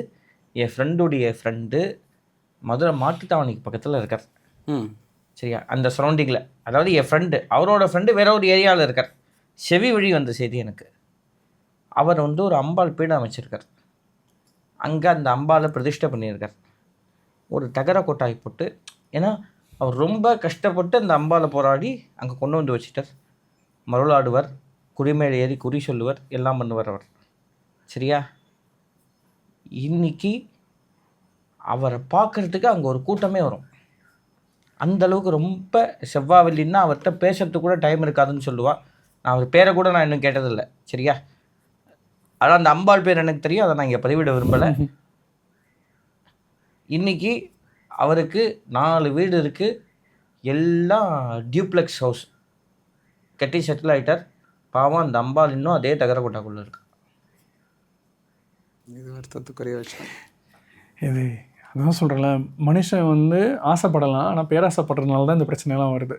என் ஃப்ரெண்டுடைய ஃப்ரெண்டு மதுரை மாட்டுத்தாவணிக்கு பக்கத்தில் இருக்கார். சரியா? அந்த சரௌண்டிங்கில், அதாவது என் ஃப்ரெண்டு, அவரோட ஃப்ரெண்டு வேற ஒரு ஏரியாவில் இருக்கார். செவி வழி வந்த செய்தி எனக்கு. அவர் வந்து ஒரு அம்பாள் பீடம் அமைச்சிருக்கார். அங்கே அந்த அம்பாளை பிரதிஷ்டை பண்ணியிருக்கார். ஒரு தகர கொட்டாய் போட்டு. ஏன்னா அவர் ரொம்ப கஷ்டப்பட்டு அந்த அம்பாவை போராடி அங்கே கொண்டு வந்து வச்சுட்டார். மருளாடுவர், குறிமேல் ஏறி குறி சொல்லுவர், எல்லாம் பண்ணுவார் அவர். சரியா? இன்னைக்கு அவரை பார்க்குறதுக்கு அங்கே ஒரு கூட்டமே வரும். அந்த அளவுக்கு ரொம்ப செவ்வாவெள்ளின்னா அவர்கிட்ட பேசுறதுக்கு கூட டைம் இருக்காதுன்னு சொல்லுவாள். நான் அவர் பேரை கூட நான் இன்னும் கேட்டதில்லை. சரியா? ஆனால் அந்த அம்பாள் பேர் எனக்கு தெரியும், அதை நான் இங்கே பதிவிட விரும்பலை. இன்னைக்கு அவருக்கு 4 வீடு இருக்குது, எல்லாம் டியூப்ளெக்ஸ் ஹவுஸ் கட்டி செட்டில் ஆகிட்டார். பாவம் அந்த அம்பாள் இன்னும் அதே தகரக்கோட்டாக்குள்ளே இருக்கு. இது வருத்தத்துக்குரிய விஷயம். இது அதான் சொல்கிறேன்ல, மனுஷன் வந்து ஆசைப்படலாம், ஆனால் பேராசைப்படுறதுனால தான் இந்த பிரச்சனைலாம் வருது.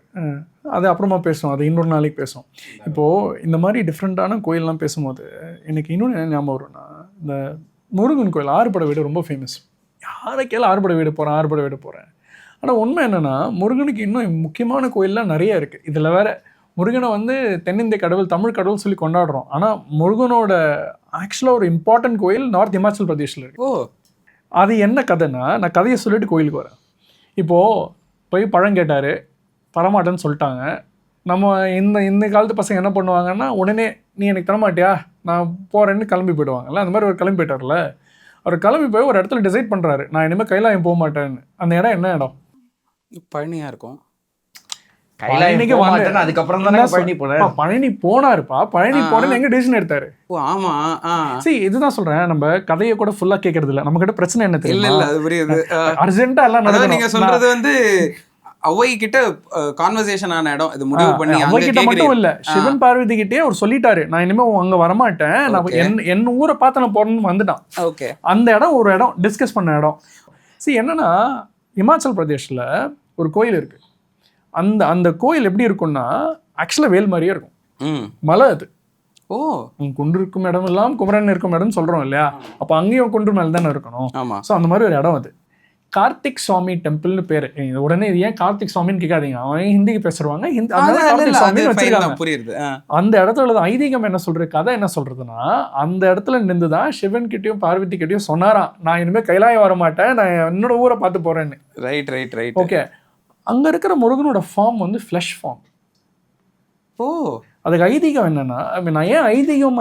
அது அப்புறமா பேசுவோம், அது இன்னொரு நாளைக்கு பேசுவோம். இப்போது இந்த மாதிரி டிஃப்ரெண்ட்டான கோயிலெலாம் பேசும்போது எனக்கு இன்னொன்று என்ன ஞாபகம் வரும்னா, இந்த முருகன் கோயில் ஆறுபடை வீடு ரொம்ப ஃபேமஸ். யாரை கேள்வி ஆறுபடை வீடு போகிறேன். ஆனால் உண்மை என்னென்னா, முருகனுக்கு இன்னும் முக்கியமான கோயிலெலாம் நிறைய இருக்குது. இதில் வேறு முருகனை வந்து தென்னிந்திய கடவுள், தமிழ் கடவுள் சொல்லி கொண்டாடுறோம். ஆனால் முருகனோட ஆக்சுவலாக ஒரு இம்பார்ட்டன்ட் கோயில் நார்த் இமாச்சல் பிரதேஷில் இருக்குது. ஓ, அது என்ன கதைன்னா, நான் கதையை சொல்லிட்டு கோயிலுக்கு வரேன். இப்போது போய் பழம் கேட்டார், தரமாட்டேன்னு சொல்லிட்டாங்க. நம்ம இந்த காலத்து பசங்க என்ன பண்ணுவாங்கன்னா, உடனே நீ எனக்கு தரமாட்டியா, நான் போகிறேன்னு கிளம்பி போயிடுவாங்கல்ல. அந்த மாதிரி ஒரு கிளம்பி போயிட்டார்ல. அவர் கிளம்பி போய் ஒரு இடத்துல டிசைட் பண்ணுறாரு, நான் இனிமேல் கைலாயம் போக மாட்டேன்னு. அந்த இடம் என்ன இடம்? பழனியாக இருக்கும். பழனிக்கு வந்து அதுக்கப்புறம் தானே பழனி போனார். பழனி போனாருப்பா. பழனி போனேன்னு எங்க டிசிஷன் எடுத்தாரு? ஓ ஆமா. சரி, இதுதான் சொல்றேன், நம்ம கதையை கூட ஃபுல்லா கேட்கறது இல்ல. நம்ம கிட்ட பிரச்சனை என்ன தெரியுமா? இல்ல அது புரியுது. அர்ஜென்ட்டா எல்லாம் நடக்குது. நீங்க சொல்றது வந்து அவை கிட்ட கான்வர்சேஷன் ஆன இடம், இது முடிவு பண்ணி அவை கிட்ட மட்டும் இல்ல, சிவன் பார்வதி கிட்டே அவர் சொல்லிட்டாரு, நான் இனிமே அங்க வரமாட்டேன், நான் என் ஊரை பார்த்து நான் போறேன்னு வந்துட்டான். ஓகே, அந்த இடம் ஒரு இடம் டிஸ்கஸ் பண்ண இடம். சரி, என்னன்னா இமாச்சல் பிரதேஷ்ல ஒரு கோயில் இருக்கு. அந்த கோயில் எப்படி இருக்கும்னா, ஆக்சுவலாக வேல் மாதிரியே இருக்கும். மலை அது. ஓ, குன்று இருக்கும் இடம் எல்லாம் குமரன் இருக்கும் இடம் சொல்றோம் இல்லையா? அப்போ அங்கேயும் குன்று மேலே தானே இருக்கணும். ஆமாம். ஸோ அந்த மாதிரி ஒரு இடம் அது. கார்த்திக் சுவாமி டெம்பிள்னு பேர். உடனே இது ஏன் கார்த்திக் சுவாமின்னு கேட்காதீங்க, அவன் ஹிந்திக்கு பேசுவாங்க. புரியுது. அந்த இடத்துல ஐதீகம் என்ன சொல்றது, கதை என்ன சொல்றதுன்னா, அந்த இடத்துல நின்று தான் சிவன் கிட்டயும் பார்வதி கிட்டயும் சொன்னாராம், நான் இனிமேல் கைலாயம் வர மாட்டேன், நான் என்னோட ஊரை பார்த்து போறேன்னு. ரைட். ஓகே, அங்க இருக்கிற முருகனோட ஃபார்ம் வந்து ஃப்ளஷ் ஃபார்ம். ஓ, அதுக்கு ஐதீகம் என்னன்னா, நான் ஏன்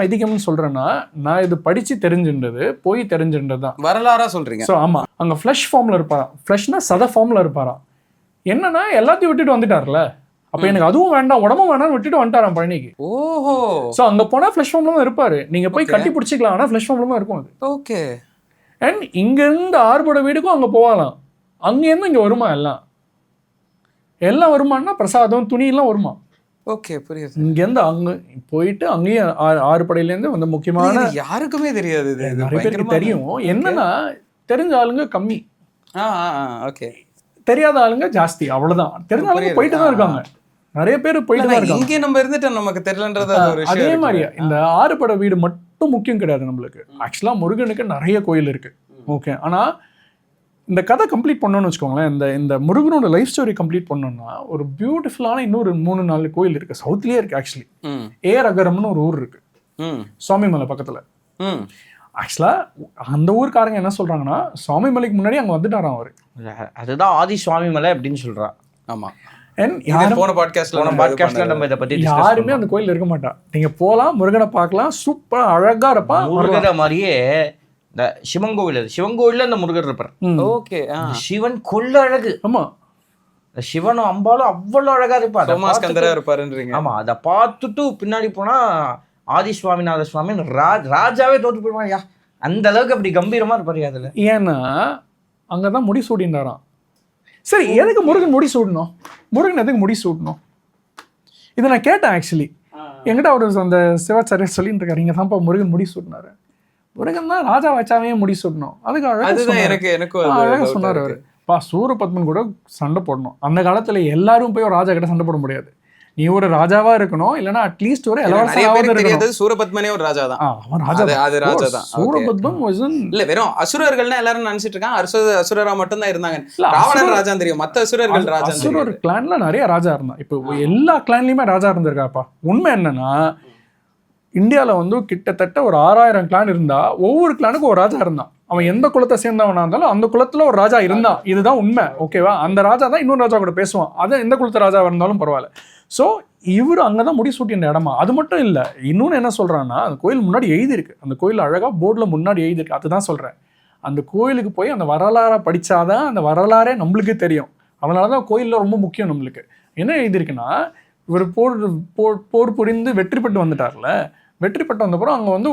ஐதீகம்னு சொல்றேன்னா, நான் இது படிச்சு தெரிஞ்சுன்றது, போய் தெரிஞ்சுன்றது தான் வரலாறா சொல்றீங்க. ஸோ ஆமா, அங்க ஃப்ளஷ் ஃபார்ம்ல இருப்பாராம். ஃப்ளஷ்னா சத ஃபார்ம்ல இருப்பாராம். என்னன்னா எல்லாத்தையும் விட்டுட்டு வந்துட்டார்ல, அப்ப எனக்கு அதுவும் வேண்டாம் உடம்பும் வேண்டாம்னு விட்டுட்டு வந்துட்டாராம் பழனிக்கு. ஓஹோ. ஸோ அங்க போனா ஃப்ளஷ் ஃபார்ம்ல தான் இருப்பாரு. நீங்க போய் கட்டி பிடிச்சிக்கலாம், ஆனா ஃப்ளஷ் ஃபார்ம்ல தான் இருக்கும் அது. ஓகே. அண்ட் இங்க இருந்து ஆறுபடை வீடுக்கும் அங்க போகலாம். அங்க இருந்து இங்க வருமா? எல்லாம் வருமானா பிரசாதம் துணியெல்லாம் வருமா? ஓகே, புரியுது. இங்கேருந்து அங்கே போயிட்டு அங்கேயும் ஆறுபடையிலேருந்து வந்து முக்கியமான யாருக்குமே தெரியாது. நிறைய பேருக்கு தெரியும். என்னன்னா, தெரிஞ்ச ஆளுங்க கம்மி, ஓகே, தெரியாத ஆளுங்க ஜாஸ்தி, அவ்வளவுதான். தெரிஞ்ச ஆளுங்க போயிட்டு தான் இருக்காங்க, நிறைய பேர் போயிட்டு தான் இருக்காங்க. இங்கே நம்ம இருந்துட்டு நமக்கு தெரியலன்றது அதே மாதிரியா இந்த ஆறுபடை வீடு மட்டும் முக்கியம் கிடையாது நம்மளுக்கு. ஆக்சுவலா முருகனுக்கு நிறைய கோயில் இருக்கு. ஓகே, ஆனா இந்த கதை கம்ப்ளீட் பண்ணணும்னு வச்சுக்கோங்களேன், இந்த முருகனோட லைஃப் ஸ்டோரி கம்ப்ளீட் பண்ணணும்னா ஒரு பியூட்டிஃபுல்லான இன்னொரு 3-4 கோயில் இருக்கு. சவுத்லயே இருக்கு ஆக்சுவலி. ஏரகரம்னு ஒரு ஊர் இருக்கு, சுவாமிமலை பக்கத்துல. ஆக்சுவலா அந்த ஊருக்காரங்க என்ன சொல்றாங்கன்னா, சுவாமிமலைக்கு முன்னாடி அங்க வந்துட்டாராம் அவரு. அதுதான் ஆதி சுவாமிமலை அப்படின்னு சொல்றான். ஆமா, போன பாட்காஸ்ட்ல நம்ம இத பத்தி யாருமே அந்த கோயில்ல இருக்க மாட்டா. நீங்க போலாம், முருகனை பார்க்கலாம், சூப்பரா அழகா இருப்பா. முருகனை மாதிரியே இந்த சிவன் கோவில், அது சிவன் கோவில்ல அந்த முருகர் இருப்பார். ஓகே, சிவன் கொள்ள அழகு. ஆமா, சிவனும் அம்பாலும் அவ்வளவு அழகா இருப்பாரு. ஆமா, அதை பார்த்துட்டு பின்னாடி போனா ஆதி சுவாமிநாத சுவாமி ராஜாவே தோற்று போயிடுவான். அந்த அளவுக்கு அப்படி கம்பீரமா இருப்பாரு அதுல. ஏன்னா அங்கதான் முடி சூடினாராம். சரி, எதுக்கு முருகன் முடி சூடணும்? முருகன் எதுக்கு முடி சூடணும்? இதை நான் கேட்டேன் ஆக்சுவலி. என்கிட்ட அவர் அந்த சிவாச்சாரியர் சொல்லிட்டு இருக்காரு, இங்க தான்ப்பா முருகன் முடி சூடினாரு. முருகன் தான் ராஜா வச்சாவே முடி சுடணும். அதுக்கு அழகா சொன்னார் அவரு. சூரபத்மன் கூட சண்டை போடணும். அந்த காலத்துல எல்லாரும் போய் ஒரு ராஜா கிட்ட சண்டை போட முடியாது. நீ ஒரு ராஜாவா இருக்கணும், இல்லனா அட்லீஸ்ட் ஒரு இளவரசனாவது இருக்கணும். சூரபத்மனே ஒரு ராஜா தான். அவன் ராஜா தான். சூரபத்மன் இல்ல வெறும் அசுரர்கள்னா எல்லாரும் நினைச்சிட்டு இருக்காங்க அசுரரா மட்டும் தான் இருந்தாங்க. ராவணன் ராஜா தெரியும், மத்த அசுரர்கள் ராஜா. அசுரர் கிளான்ல நிறைய ராஜா இருந்தான். இப்போ எல்லா கிளான்லயுமே ராஜா இருந்திருக்காப்பா. உண்மை என்னன்னா, இந்தியாவில் வந்து கிட்டத்தட்ட ஒரு 6000 கிளான் இருந்தா ஒவ்வொரு கிளானுக்கும் ஒரு ராஜா இருந்தான். அவன் எந்த குலத்தை சேர்ந்தவனா இருந்தாலும் அந்த குலத்துல ஒரு ராஜா இருந்தான், இதுதான் உண்மை. ஓகேவா? அந்த ராஜா தான் இன்னொரு ராஜா கூட பேசுவான், அது எந்த குலத்து ராஜாவாக இருந்தாலும் பரவாயில்ல. ஸோ இவர் அங்கே தான் முடிசூட்டின இடமா. அது மட்டும் இல்லை, இன்னொன்று என்ன சொல்கிறான்னா, அந்த கோயில் முன்னாடி எழுதியிருக்கு, அந்த கோயில் அழகாக போர்டில் முன்னாடி எழுதியிருக்கு. அதுதான் சொல்கிறேன், அந்த கோயிலுக்கு போய் அந்த வரலாறை படித்தாதான் அந்த வரலாறே நம்மளுக்கு தெரியும். அதனால தான் கோயிலில் ரொம்ப முக்கியம் நம்மளுக்கு. என்ன எழுதியிருக்குன்னா, இவர் போர் புரிந்து வெற்றி பெற்று வந்துட்டார்ல, வெற்றி பெற்று வந்தப்பறம் அங்கே வந்து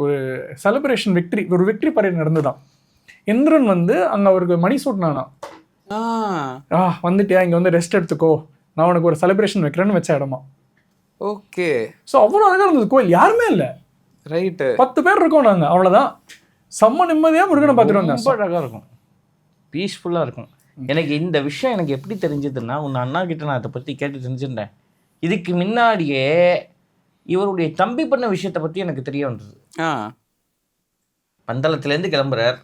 ஒரு செலிப்ரேஷன் விக்ட்ரி, ஒரு விக்ட்ரி பரேட் நடந்துதான். இந்திரன் வந்து அங்கே அவருக்கு மணி சூட்டினானா, வந்துட்டியா, இங்கே வந்து ரெஸ்ட் எடுத்துக்கோ, நான் உனக்கு ஒரு செலிப்ரேஷன் வைக்கிறேன்னு வச்ச இடமா. ஓகே. ஸோ அவ்வளோ அழகாக இருந்தது கோயில். யாருமே இல்லை, ரைட்டு, 10 பேர் இருக்கோம் நாங்கள், அவ்வளோதான். செம்ம நிம்மதியாக முருகனை பார்த்துட்டு வந்தேன். ரொம்ப அழகாக இருக்கும், பீஸ்ஃபுல்லாக இருக்கும். எனக்கு இந்த விஷயம் எனக்கு எப்படி தெரிஞ்சதுன்னா, உன் அண்ணா கிட்ட நான் அதை பற்றி கேட்டு தெரிஞ்சுட்டேன். இதுக்கு முன்னாடியே இவருடைய தம்பி பண்ண விஷயத்தை பற்றி எனக்கு தெரிய வந்தது. பந்தளத்துலேருந்து கிளம்புறார்,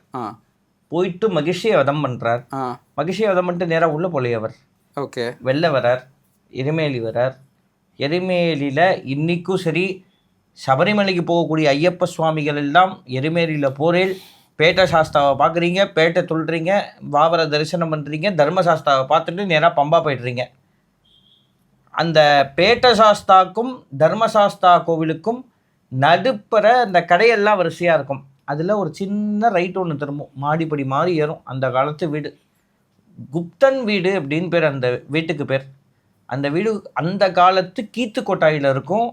போயிட்டு மகிழ்ச்சியை வதம் பண்ணுறார். மகிழ்ச்சியை வதம் பண்ணிட்டு நேராக உள்ளே போலையே அவர். ஓகே. வெளில வரார், எரிமேலி வரார். எரிமேலியில் இன்றைக்கும் சரி, சபரிமலைக்கு போகக்கூடிய ஐயப்ப சுவாமிகள் எல்லாம் எரிமேலியில் போரேல் பேட்ட சாஸ்தாவை பார்க்குறீங்க, பேட்டை துள்ளுறீங்க, பாபரை தரிசனம் பண்ணுறீங்க, தர்மசாஸ்தாவை பார்த்துட்டு நேராக பம்பா போய்ட்றீங்க. அந்த பேட்ட சாஸ்தாக்கும் தர்மசாஸ்தா கோவிலுக்கும் நடுப்புற அந்த கடையெல்லாம் வரிசையாக இருக்கும். அதில் ஒரு சின்ன ரைட் ஒன்று திரும்பும், மாடிப்படி மாதிரி ஏறும். அந்த காலத்து வீடு, குப்தன் வீடு அப்படின்னு பேர் அந்த வீட்டுக்கு பேர். அந்த வீடு அந்த காலத்து கீத்து கொட்டாயில் இருக்கும்.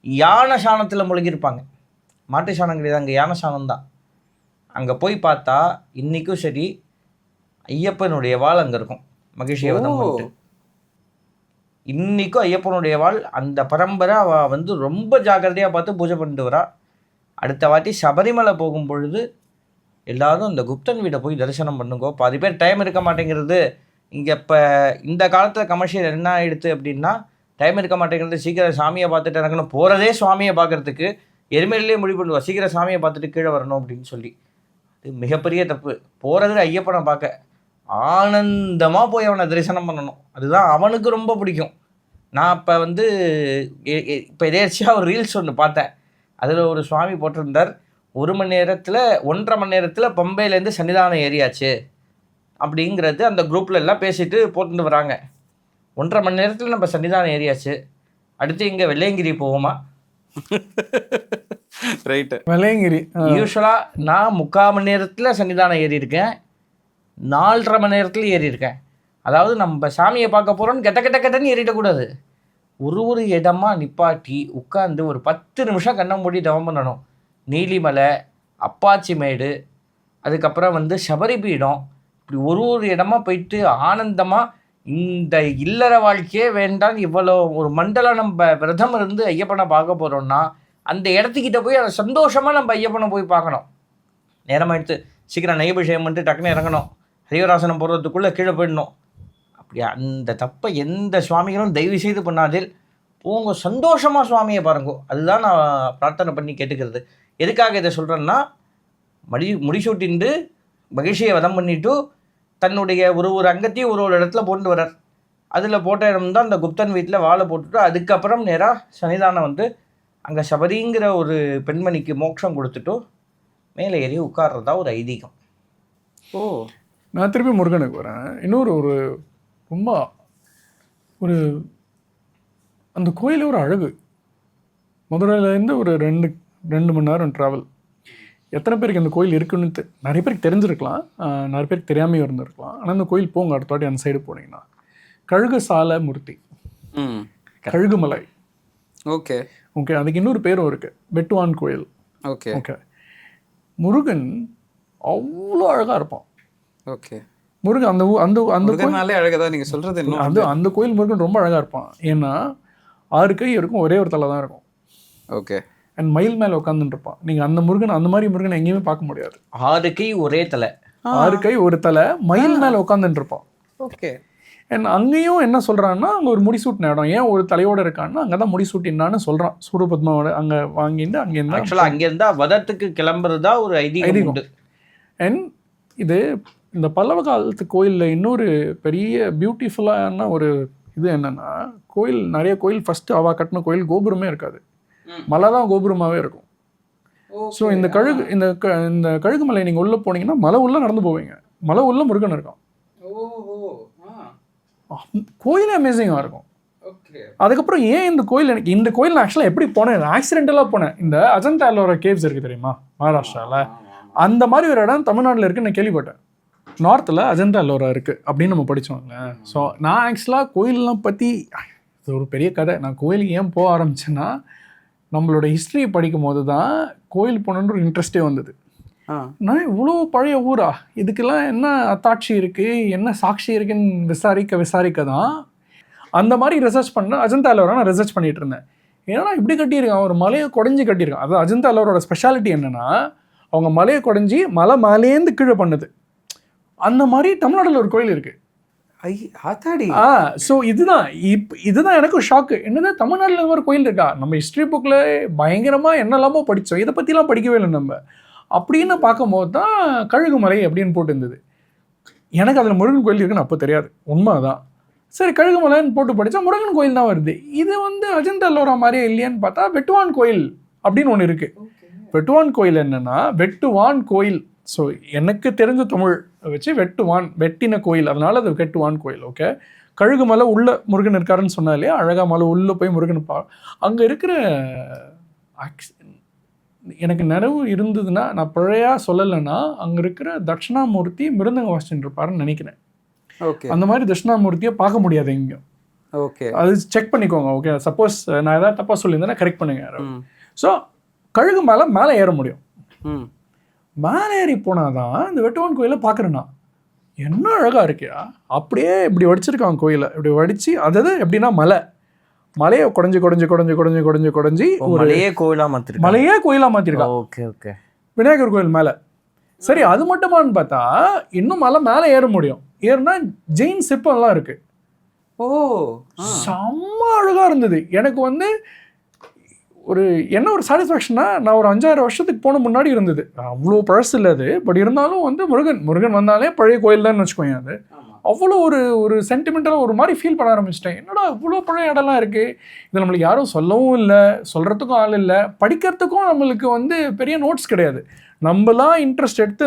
யானை சாணத்தில் முழுகியிருப்பாங்க, மாட்டு சாணம் கிடையாது, அங்கே யானை சாணம் தான். அங்கே போய் பார்த்தா இன்றைக்கும் சரி ஐயப்பனுடைய வாள் அங்கே இருக்கும். மகிழ்ச்சியை வதம் பண்ணிட்டு இன்றைக்கும் ஐயப்பனுடைய வாள் அந்த பரம்பரை அவள் வந்து ரொம்ப ஜாக்கிரதையாக பார்த்து பூஜை பண்ணிட்டு வரா. அடுத்த வாட்டி சபரிமலை போகும் பொழுது எல்லாரும் அந்த குப்தன் வீடை போய் தரிசனம் பண்ணுங்கோ. பாதி பேர் டைம் இருக்க மாட்டேங்கிறது. இங்கே இப்போ இந்த காலத்தில் கமர்ஷியல் என்ன ஆகிடுது அப்படின்னா, டைம் இருக்க மாட்டேங்கிறது, சீக்கிரம் சாமியை பார்த்துட்டு இறங்கணும், போகிறதே சுவாமியை பார்க்குறதுக்கு. எருமையிலே முடிவு பண்ணுவா, சீக்கிரம் சாமியை பார்த்துட்டு கீழே வரணும் அப்படின்னு சொல்லி. இது மிகப்பெரிய தப்பு. போகிறது ஐயப்பனை பார்க்க, ஆனந்தமாக போய் அவனை தரிசனம் பண்ணணும், அதுதான் அவனுக்கு ரொம்ப பிடிக்கும். நான் இப்போ வந்து இப்போ எதேர்ச்சியாக ஒரு ரீல்ஸ் ஒன்று பார்த்தேன். அதில் ஒரு சுவாமி போட்டிருந்தார், 1 மணி நேரத்தில் 1.5 மணி நேரத்தில் பம்பையிலேருந்து சன்னிதானம் ஏறியாச்சு அப்படிங்கிறது அந்த குரூப்பில் எல்லாம் பேசிட்டு போட்டுட்டு வராங்க. 1.5 மணி நேரத்தில் நம்ம சன்னிதானம் ஏறியாச்சு, அடுத்து இங்கே வெள்ளையங்கிரி போவோமா? ரைட்டு. வெள்ளையங்கிரி யூஸ்வலாக நான் 3/4 மணி நேரத்தில் சன்னிதானம் ஏறி இருக்கேன், 4.5 மணி நேரத்தில் ஏறி இருக்கேன். அதாவது நம்ம சாமியை பார்க்க போகிறோன்னு கெட்டன்னு ஏறிடக்கூடாது. ஒரு இடமா நிப்பாட்டி உட்காந்து ஒரு 10 நிமிஷம் கண்ணை மூடி தவம் பண்ணணும். நீலிமலை, அப்பாச்சி மேடு, அதுக்கப்புறம் வந்து சபரிபீடம், இப்படி ஒரு இடமா போயிட்டு ஆனந்தமாக இந்த இல்லற வாழ்க்கையே வேண்டாம், இவ்வளோ ஒரு மண்டலம் நம்ம விரதம் இருந்து ஐயப்பனை பார்க்க போகிறோம்னா அந்த இடத்துக்கிட்ட போய் அதை சந்தோஷமாக நம்ம ஐயப்பனை போய் பார்க்கணும். நேரமாக எடுத்து சீக்கிரம் நெய்பிஷேகம் பண்ணிட்டு டக்குன்னு இறங்கணும், ஹரிவராசனம் போடுறதுக்குள்ளே கீழே போயிடணும். அப்படி அந்த தப்பை எந்த சுவாமிகளும் தயவு செய்து பண்ணாதில். போங்க, சந்தோஷமாக சுவாமியை பாருங்க. அதுதான் நான் பிரார்த்தனை பண்ணி கேட்டுக்கிறது. எதுக்காக இதை சொல்கிறேன்னா, முடிசூட்டிண்டு மகிழ்ச்சியை வதம் பண்ணிவிட்டு தன்னுடைய ஒரு அங்கத்தையும் ஒரு இடத்துல போட்டு வர்றார். அதில் போட்ட இடம் தான் அந்த குப்தன் வீட்டில் வாழை போட்டுட்டு அதுக்கப்புறம் நேராக சன்னிதானம் வந்து அங்கே சபரிங்கிற ஒரு பெண்மணிக்கு மோட்சம் கொடுத்துட்டு மேலே ஏறி உட்கார்றதா ஒரு ஐதீகம். நான் திருப்பி முருகனுக்கு வரேன். இன்னொரு ரொம்ப ஒரு அந்த கோயிலே ஒரு அழகு. மதுரையிலேருந்து ஒரு 2 மணி நேரம் ட்ராவல். எத்தனை பேருக்கு அந்த கோயில் இருக்குன்னு நிறைய பேருக்கு தெரிஞ்சிருக்கலாம், நிறைய பேருக்கு தெரியாமையும் இருந்திருக்கலாம். ஆனால் அந்த கோயில் போங்க, அடுத்த வாட்டி அந்த சைடு போனீங்கன்னா கழுகு சால மூர்த்தி, கழுகுமலை. ஓகே ஓகே, அதுக்கு இன்னொரு பேரும் இருக்குது, வெட்டுவான் கோயில். ஓகே ஓகே, முருகன் அவ்வளோ அழகாக இருப்பான். ஓகே, முருகன் அந்த கோயில்னாலே அழகாக நீங்கள் சொல்கிறது இன்னும் அந்த கோயில் முருகன் ரொம்ப அழகாக இருப்பான். ஏன்னா 6 கை இருக்கும், ஒரே ஒரு தலை தான் இருக்கும். ஓகே, அண்ட் மயில் மேலே உட்காந்துட்டு இருப்பான். நீங்கள் அந்த முருகன், அந்த மாதிரி முருகன் எங்கேயுமே பார்க்க முடியாது. 6 கை ஒரே தலை, 6 கை ஒரு தலை, மயில் மேலே உட்காந்துட்டு இருப்பான். ஓகே. அண்ட் அங்கேயும் என்ன சொல்கிறான்னா, அங்கே ஒரு முடிசூட்டின இடம். ஏன் ஒரு தலையோடு இருக்கான்னா, அங்கே தான் முடிசூட்டினான்னு சொல்கிறான். சூரபத்மாவோட அங்கே வாங்கிட்டு அங்கேருந்து ஆக்சுவலாக அங்கேருந்தா வதத்துக்கு கிளம்புறதா ஒரு ஐதீகம் உண்டு. அண்ட் இது இந்த பல்லவ காலத்து கோயிலில் இன்னொரு பெரிய பியூட்டிஃபுல்லான ஒரு இது என்னென்னா, நிறைய கோயில் ஃபஸ்ட்டு அவள் கட்டின கோயில் கோபுரமே இருக்காது, மலை தான் கோபுரமாகவே இருக்கும். ஸோ இந்த கழுகுமலை நீங்கள் உள்ளே போனீங்கன்னா மலை உள்ளே நடந்து போவீங்க, மலை உள்ள முருகன் இருக்கும். கோயிலே அமேசிங்காக இருக்கும். அதுக்கப்புறம் ஏன் இந்த கோயில், எனக்கு இந்த கோயில் நான் ஆக்சுவலாக எப்படி போனேன், ஆக்சிடென்டலாக போனேன். இந்த அஜந்தா எல்லோரா கேவ்ஸ் இருக்குது தெரியுமா மகாராஷ்டிராவில், அந்த மாதிரி ஒரு இடம் தமிழ்நாட்டில் இருக்குன்னு நான் கேள்விப்பட்டேன். நார்த்தில் அஜந்தா எல்லோரா இருக்குது அப்படின்னு நம்ம படித்தோம்ல. ஸோ நான் ஆக்சுவலாக கோயிலெலாம் பற்றி இது ஒரு பெரிய கதை. நான் கோயிலுக்கு ஏன் போக ஆரம்பிச்சேன்னா, நம்மளோட ஹிஸ்ட்ரி படிக்கும் போது தான் கோயில் போகணுன்ற ஒரு இன்ட்ரெஸ்டே வந்தது. நான் இவ்வளோ பழைய ஊரா, இதுக்கெல்லாம் என்ன அத்தாட்சி இருக்குது, என்ன சாட்சி இருக்குன்னு விசாரிக்க தான் அந்த மாதிரி ரிசர்ச் பண்ண அஜந்தா எல்லோரா நான் ரிசர்ச் பண்ணிட்டு இருந்தேன். ஏன்னா இப்படி கட்டியிருக்கான், ஒரு மலையை குடஞ்சி கட்டியிருக்கான். அது அஜந்தா எல்லோரோட ஸ்பெஷாலிட்டி என்னென்னா, அவங்க மலையை குடஞ்சி மலை மேலேருந்து கீழே பண்ணுது. அந்த மாதிரி தமிழ்நாட்டில் ஒரு கோயில் இருக்குது. ஸோ இதுதான் எனக்கும் ஷாக்கு. என்னது தமிழ்நாட்டில் ஒரு கோயில் இருக்கா? நம்ம ஹிஸ்ட்ரி புக்கில் பயங்கரமாக என்னெல்லாமோ படித்தோம், இதை பற்றிலாம் படிக்கவே இல்லை நம்ம. அப்படின்னு பார்க்கும்போது தான் கழுகுமலை அப்படின்னு போட்டு இருந்தது. எனக்கு அதில் முருகன் கோயில் இருக்குன்னு அப்போ தெரியாது, உண்மை தான். சரி கழுகுமலைன்னு போட்டு படித்தா முருகன் கோயில் தான் வருது. இது அஜந்தா எல்லோரா மாதிரியே இல்லையான்னு பார்த்தா வெட்டுவான் கோயில் அப்படின்னு ஒன்று இருக்குது. வெட்டுவான் கோயில் என்னென்னா, வெட்டுவான் கோயில். ஸோ எனக்கு தெரிஞ்ச தமிழ் வச்சு வெட்டுவான், வெட்டின கோயில், அதனால அது வெட்டுவான் கோயில். ஓகே, கழுகுமலை உள்ள முருகன் இருக்காருன்னு சொன்னா இல்லையா, அழகா மலை உள்ளே போய் முருகன் அங்கே இருக்கிற எனக்கு நினைவு இருந்ததுன்னா, நான் பழையா சொல்லலைன்னா, அங்கே இருக்கிற தட்சிணாமூர்த்தி மிருதங்க வாசிச்சுட்டு இருப்பாருன்னு நினைக்கிறேன். ஓகே, அந்த மாதிரி தட்சிணாமூர்த்தியை பார்க்க முடியாது எங்கேயும். ஓகே, அது செக் பண்ணிக்கோங்க. ஓகே, சப்போஸ் நான் ஏதாவது தப்பாக சொல்லியிருந்தேன்னா கரெக்ட் பண்ணுங்க. ஸோ கழுகு மேலே ஏற முடியும். மேலே ஏறி போனாதான் இந்த வெட்டுவான் கோயிலை பார்க்குறேன்னா, என்ன அழகாக இருக்கியா, அப்படியே இப்படி வடிச்சிருக்காங்க கோயிலை. இப்படி வடித்து அதாவது எப்படின்னா மலையை குடஞ்சி மலையே கோயிலாக மாற்றிருக்காங்க. ஓகே ஓகே, விநாயகர் கோயில் மேலே. சரி, அது மட்டுமான்னு பார்த்தா இன்னும் மேலே ஏற முடியும். ஏறுனா ஜெயின் சிற்பம்லாம் இருக்கு. ஓ, செம்ம அழகாக இருந்தது. எனக்கு என்ன ஒரு சாட்டிஸ்ஃபேக்ஷனா, நான் ஒரு 5,000 வருஷத்துக்கு போன முன்னாடி இருந்தது. அவ்வளோ பழசு இல்லை அது. பட் இருந்தாலும் முருகன் வந்தாலே பழைய கோயில் தான் வச்சுக்கோங்க. அது அவ்வளோ ஒரு சென்டிமெண்டலாக ஒரு மாதிரி ஃபீல் பண்ண ஆரம்பிச்சிட்டேன். என்னடா இவ்வளோ பழைய இடம்லாம் இருக்குது, இது நம்மளுக்கு யாரும் சொல்லவும் இல்லை, சொல்கிறதுக்கும் ஆள் இல்லை, படிக்கிறதுக்கும் நம்மளுக்கு பெரிய நோட்ஸ் கிடையாது. நம்மளாம் இன்ட்ரெஸ்ட் எடுத்து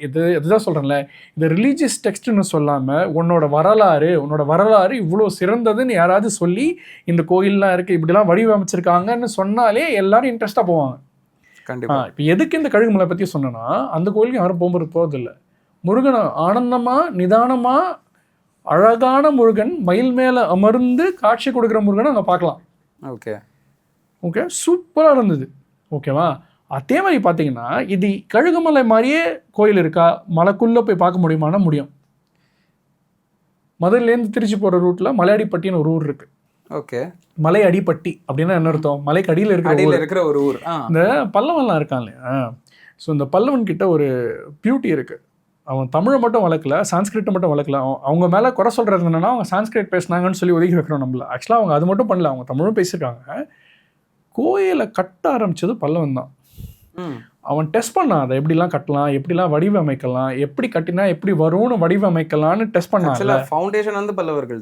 இதுதான் சொல்கிறேன்ல, இந்த ரிலீஜியஸ் டெக்ஸ்ட்னு சொல்லாமல் உன்னோட வரலாறு இவ்வளோ சிறந்ததுன்னு யாராவது சொல்லி இந்த கோயிலெலாம் இருக்குது, இப்படிலாம் வடிவமைச்சிருக்காங்கன்னு சொன்னாலே எல்லாரும் இன்ட்ரெஸ்ட்டாக போவாங்க. கண்டிப்பாக. இப்போ எதுக்கு இந்த கழுகுமலை பற்றி சொன்னேன்னா, அந்த கோயிலுக்கு யாரும் போகிறதில்லை. முருகனை ஆனந்தமாக நிதானமாக அழகான முருகன் மயில் மேலே அமர்ந்து காட்சி கொடுக்குற முருகனை அங்கே பார்க்கலாம். ஓகே ஓகே, சூப்பராக இருந்தது. ஓகேவா, அதே மாதிரி பார்த்தீங்கன்னா இது கழுகுமலை மாதிரியே கோயில் இருக்கா, மலைக்குள்ளே போய் பார்க்க முடியுமானா முடியும். மதுரையிலேருந்து திருச்சி போகிற ரூட்டில் மலையடிப்பட்டின்னு ஒரு ஊர் இருக்குது. ஓகே, மலை அடிப்பட்டி அப்படின்னா என்ன அர்த்தம்? மலைக்கு அடியில் இருக்கிற ஒரு ஊர். இந்த பல்லவன்லாம் இருக்கான் இல்லையா, ஸோ இந்த பல்லவன் கிட்ட ஒரு பியூட்டி இருக்குது. அவன் தமிழை மட்டும் வளர்க்கல, சான்ஸ்கிரிட்டை மட்டும் வளர்க்கல. அவங்க மேலே குறை சொல்கிறது என்னென்னா, அவங்க சான்ஸ்கிரிட் பேசினாங்கன்னு சொல்லி ஒதுக்கி வைக்கிறோம் நம்மள. ஆக்சுவலாக அவங்க அது மட்டும் பண்ணல, அவங்க தமிழும் பேசியிருக்காங்க. கோயிலை கட்ட ஆரம்பித்தது பல்லவன் தான். அவன் டெஸ்ட் பண்ணான், அதை எப்படிலாம் கட்டலாம், எப்படிலாம் வடிவமைக்கலாம், எப்படி கட்டினா எப்படி வரும்னு வடிவமைக்கலான்னு டெஸ்ட் பண்ணான். ஃபவுண்டேஷன் பல்லவர்கள்,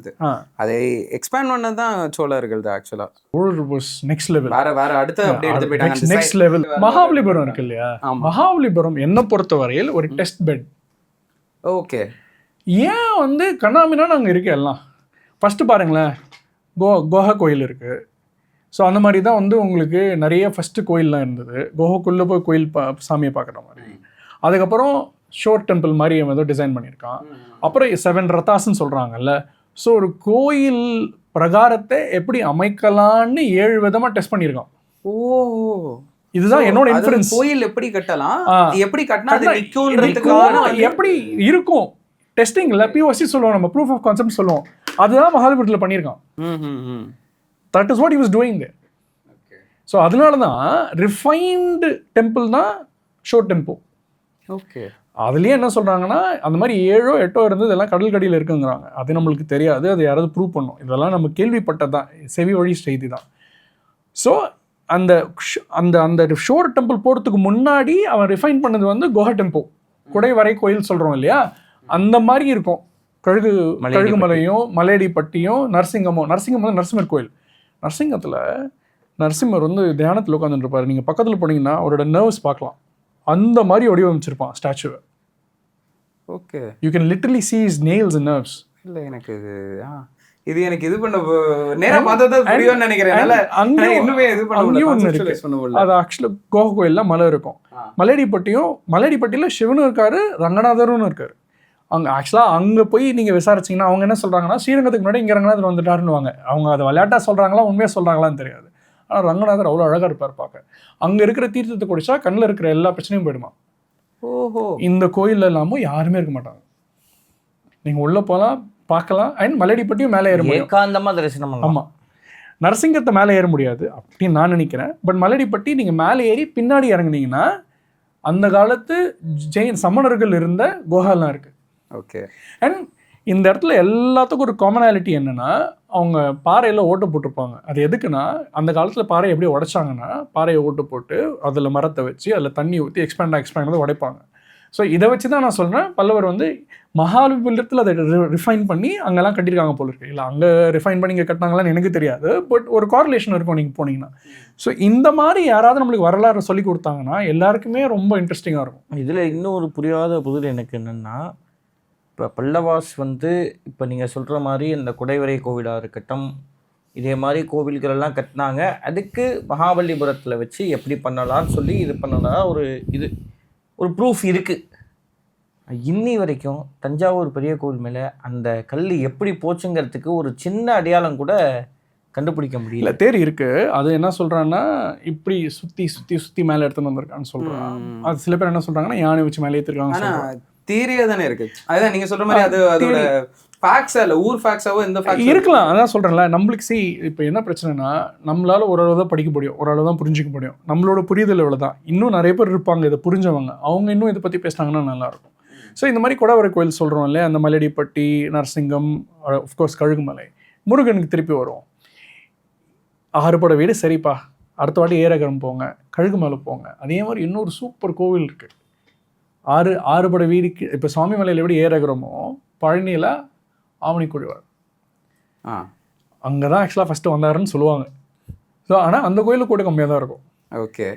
அதை எக்ஸ்பேண்ட் பண்ணது தான் சோழர்கள். ஆக்சுவலாக நெக்ஸ்ட் லெவல், வேற அடுத்த நெக்ஸ்ட் லெவல். மகாபலிபுரம் இருக்கு இல்லையா, மகாபலிபுரம் என்ன பொறுத்தவரையில் ஒரு டெஸ்ட் பெட். ஓகே, ஏன் கண்ணாமினான்னு அங்கே இருக்கு எல்லாம். ஃபஸ்ட்டு பாருங்களேன், கோஹா கோயில் இருக்குது. ஸோ அந்த மாதிரி தான் உங்களுக்கு நிறைய ஃபஸ்ட்டு கோயிலெலாம் இருந்தது. கோஹாக்குள்ளே போய் கோயில் சாமியை பார்க்குற மாதிரி. அதுக்கப்புறம் ஷோர் டெம்பிள் மாதிரி ஏதோ டிசைன் பண்ணியிருக்கான். அப்புறம் 7 ரத்தாஸ்ன்னு சொல்கிறாங்கல்ல. ஸோ ஒரு கோயில் பிரகாரத்தை எப்படி அமைக்கலான்னு 7 விதமாக டெஸ்ட் பண்ணியிருக்கான். ஓ, இதுதான் என்னோட இன்ஃபரன்ஸ். கோயில் எப்படி கட்டலாம், எப்படி எப்படி இருக்கும் டெஸ்டிங்கில் POC சொல்லுவோம், நம்ம ப்ரூஃப் ஆஃப் கான்செப்ட் சொல்லுவோம். அதுதான் மகாபலிபுரத்தில் பண்ணியிருக்கான். That is what he was doing there. So அதனால தான் ரிஃபைன்டு டெம்பிள் தான் ஷோர் டெம்பிள். ஓகே, அதுலேயே என்ன சொல்கிறாங்கன்னா, அந்த மாதிரி 7ஓ 8ஓ இருந்தது எல்லாம் கடல் கடியில் இருக்குங்கிறாங்க. அது நம்மளுக்கு தெரியாது, அது யாராவது ப்ரூவ் பண்ணும். இதெல்லாம் நம்ம கேள்விப்பட்டது தான், செவி வழி செய்தி தான். ஸோ அந்த அந்த ஷோர் டெம்பிள் போகிறதுக்கு முன்னாடி அவன் ரிஃபைன் பண்ணது கோஹா டெம்பிள், குடைவரை கோயில் சொல்கிறோம் இல்லையா, அந்த மாதிரி இருக்கும். கழுகுமலையும் மலையடிப்பட்டியும் நரசிங்கமும். நரசிம்மர் கோயில். நரசிங்கத்தில் நரசிம்மர் வந்து தியானத்தில் உட்காந்துட்டு இருப்பாரு. நீங்கள் பக்கத்தில் போனீங்கன்னா அவரோட நர்வ்ஸ் பார்க்கலாம். அந்த மாதிரி வடிவமைச்சிருப்பான் ஸ்டாச்சுவை. Okay. You can literally see his nails and nerves. இல்லை எனக்கு இது எனக்கு இது பண்ண நேராக பார்த்தா தான் புரியும்னு நினைக்கிறேன். இன்னுமே இது பண்ண முடியல. அது ஆக்சுவலாக கோக கோயிலில் மலை இருக்கும். மலையடிப்பட்டியில் சிவனும் இருக்காரு, ரங்கநாதரும் இருக்காரு. அங்கே ஆக்சுவலாக அங்கே போய் நீங்கள் விசாரிச்சிங்கன்னா அவங்க என்ன சொல்கிறாங்கன்னா, ஸ்ரீரங்கத்துக்கு முன்னாடி இங்கே ரங்கநாதர் வந்துட்டாருன்னுவாங்க. அவங்க அதை விளையாட்டாக சொல்கிறாங்களா உண்மையாக சொல்கிறாங்களான்னு தெரியாது. ஆனால் ரங்கநாதர் அவ்வளோ அழகாக இருப்பார் பார்க்க. அங்கே இருக்கிற தீர்த்தத்தை குடிச்சா கண்ணில் இருக்கிற எல்லா பிரச்சனையும் போயிடுமா. ஓஹோ. இந்த கோயிலில் இல்லாமல் யாருமே இருக்க மாட்டாங்க. நீங்கள் உள்ளே போகலாம், பார்க்கலாம். அண்ட் மலையடிப்பட்டியும் மேலே ஏற முடியும், ஏகாந்தமாக தரிசனம். ஆமாம். நரசிங்கத்தை மேலே ஏற முடியாது அப்படின்னு நான் நினைக்கிறேன். பட் மலையடிப்பட்டி நீங்கள் மேலே ஏறி பின்னாடி இறங்குனீங்கன்னா அந்த காலத்து ஜெயின் சமணர்கள் இருந்த குகைலாம் இருக்குது. ஓகே. அண்ட் இந்த இடத்துல எல்லாத்துக்கும் ஒரு காமனாலிட்டி என்னென்னா, அவங்க பாறையில் ஓட்டு போட்டிருப்பாங்க. அது எதுக்குன்னா, அந்த காலத்தில் பாறையை எப்படி உடைச்சாங்கன்னா, பாறையை ஓட்டு போட்டு அதில் மரத்தை வச்சு அதில் தண்ணி ஊற்றி எக்ஸ்பேண்ட் உடைப்பாங்க. ஸோ இதை வச்சு தான் நான் சொல்கிறேன், பல்லவர் வந்து மகாபலிபுரத்தில் அதை ரிஃபைன் பண்ணி அங்கெல்லாம் கட்டியிருக்காங்க போல இருக்கு. இல்லை அங்கே ரிஃபைன் பண்ணி இங்கே கட்டினாங்களான்னு எனக்கு தெரியாது, பட் ஒரு கார்லேஷன் இருக்கும் நீங்கள் போனீங்கன்னா. ஸோ இந்த மாதிரி யாராவது நம்மளுக்கு வரலாறு சொல்லி கொடுத்தாங்கன்னா எல்லாருக்குமே ரொம்ப இன்ட்ரெஸ்டிங்காக இருக்கும். இதில் இன்னொரு புரியாத புதிர் எனக்கு என்னென்னா, இப்போ பல்லவாஸ் வந்து இப்போ நீங்கள் சொல்கிற மாதிரி இந்த குடைவரை கோவிலாக இருக்கட்டும், இதே மாதிரி கோவில்களெல்லாம் கட்டினாங்க. அதுக்கு மகாபலிபுரத்தில் வச்சு எப்படி பண்ணலாம்னு சொல்லி இது பண்ணலாம் ஒரு ப்ரூஃப் இருக்குது. இன்னி வரைக்கும் தஞ்சாவூர் பெரிய கோவில் மேலே அந்த கல் எப்படி போச்சுங்கிறதுக்கு ஒரு சின்ன அடையாளம் கூட கண்டுபிடிக்க முடியல. தேரி இருக்குது. அது என்ன சொல்கிறான்னா, இப்படி சுற்றி சுற்றி சுற்றி மேலே எடுத்துன்னு வந்திருக்கான்னு சொல்கிறான். அது சில பேர் என்ன சொல்கிறாங்கன்னா, யானை வச்சு மேலே ஏற்றிருக்காங்க. தியரியா தானே இருக்கு. அதுதான் நீங்க சொல்ற மாதிரி அது அதோட ஃபேக்ட்ஸா இல்ல ஊர் ஃபேக்ட்ஸாவோ இந்த ஃபேக்ட்ஸ் இருக்கலாம். அதான் சொல்றேன்ல, நம்மளுக்கு இப்போ என்ன பிரச்சனைனா, நம்மளால ஓரளவு தான் படிக்க முடியும், ஓரளவு தான் புரிஞ்சிக்க முடியும். நம்மளோட புரிதல் இவ்வளவுதான். இன்னும் நிறைய பேர் இருப்பாங்க இதை புரிஞ்சவங்க, அவங்க இன்னும் இதை பத்தி பேசினாங்கன்னா நல்லா இருக்கும். ஸோ இந்த மாதிரி குடவரை கோயில் சொல்றோம் இல்லையா, அந்த மலையடிப்பட்டி, நரசிங்கம், ஆஃப்கோர்ஸ் கழுகுமலை, முருகனுக்கு திருப்பி வரும். ஆறுபட வீடு சரிப்பா, அடுத்த வாட்டி ஏரகரம் போங்க, கழுகுமலை போங்க. அதே மாதிரி இன்னொரு சூப்பர் கோவில் இருக்கு, ஆறுபட வீடுக்கு. இப்போ சுவாமி மலையில் எப்படி ஏறகிறோமோ, பழனியில் ஆவணிக்குழுவார் அங்கே தான் ஆக்சுவலாக ஃபஸ்ட்டு வந்தாருன்னு சொல்லுவாங்க. ஸோ ஆனால் அந்த கோயிலுக்கு கூட கம்மியாக தான் இருக்கும். ஓகே.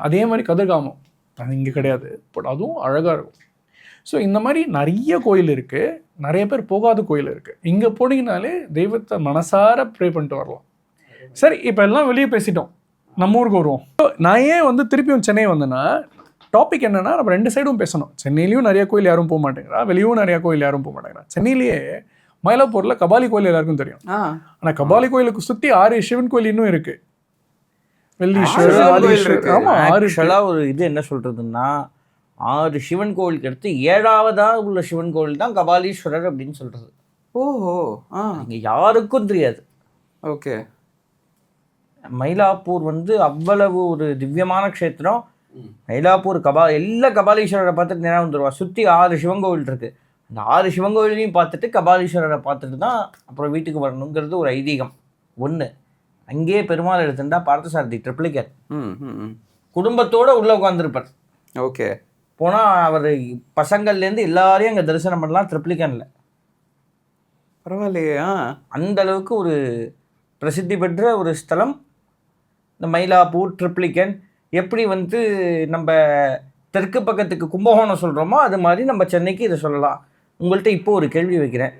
அதே மாதிரி கதிர்காமம் அது இங்கே கிடையாது, பட் அதுவும் அழகாக இருக்கும். ஸோ இந்த மாதிரி நிறைய கோயில் இருக்குது, நிறைய பேர் போகாத கோயில் இருக்குது. இங்கே போனீங்கனாலே தெய்வத்தை மனசார ப்ரே பண்ணிட்டு வரலாம். சரி, இப்போ எல்லாம் வெளியே பேசிட்டோம், நம்ம ஊருக்கு வருவோம். நான் ஏன் வந்து திருப்பியும் சென்னை வந்தேன்னா, டாபிக் என்னன்னா, நம்ம ரெண்டு சைடும் பேசணும். சென்னையிலையும் நிறைய கோயில் யாரும் போக மாட்டேங்கிறா, வெளியும் நிறைய கோயில் யாரும் போக மாட்டேங்கிறா. சென்னையிலேயே மயிலாப்பூரில் கபாலி கோயில் எல்லாருக்கும் தெரியும். ஆனால் கபாலி கோயிலுக்கு சுற்றி 6 சிவன் கோயில் இன்னும் இருக்கு. வெள்ளீஸ்வரர், ஆமாம் 6. ஒரு இது என்ன சொல்றதுன்னா, 6 சிவன் கோவிலுக்கு அடுத்து 7ஆவதா உள்ள சிவன் கோவில் தான் கபாலீஸ்வரர் அப்படின்னு சொல்றது. ஓஹோ. இங்கே யாருக்கும் தெரியாது. ஓகே. மயிலாப்பூர் வந்து அவ்வளவு ஒரு திவ்யமான க்ஷேத்திரம். மயிலாப்பூர் எல்லா கபாலீஸ்வரரை பார்த்துட்டு நேரம் வந்துடுவா. சுற்றி 6 சிவன் கோவில் இருக்குது. அந்த 6 சிவன் கோவிலையும் பார்த்துட்டு கபாலீஸ்வரரை பார்த்துட்டு தான் அப்புறம் வீட்டுக்கு வரணுங்கிறது ஒரு ஐதீகம். ஒன்று, அங்கேயே பெருமாள் எடுத்துட்டா பார்த்தசாரதி ட்ரிப்ளிகேட் குடும்பத்தோடு உள்ளே உட்காந்துருப்பார். ஓகே. போனால் அவர் பசங்கள்லேருந்து எல்லாரையும் அங்கே தரிசனம் பண்ணலாம் ட்ரிப்ளிகேனில். பரவாயில்லையே. அந்த அளவுக்கு ஒரு பிரசித்தி பெற்ற ஒரு ஸ்தலம் இந்த மயிலாப்பூர் ட்ரிப்ளிகேன். எப்படி வந்து நம்ம தெற்கு பக்கத்துக்கு கும்பகோணம் சொல்கிறோமோ அது மாதிரி நம்ம சென்னைக்கு இதை சொல்லலாம். உங்கள்கிட்ட இப்போ ஒரு கேள்வி வைக்கிறேன்.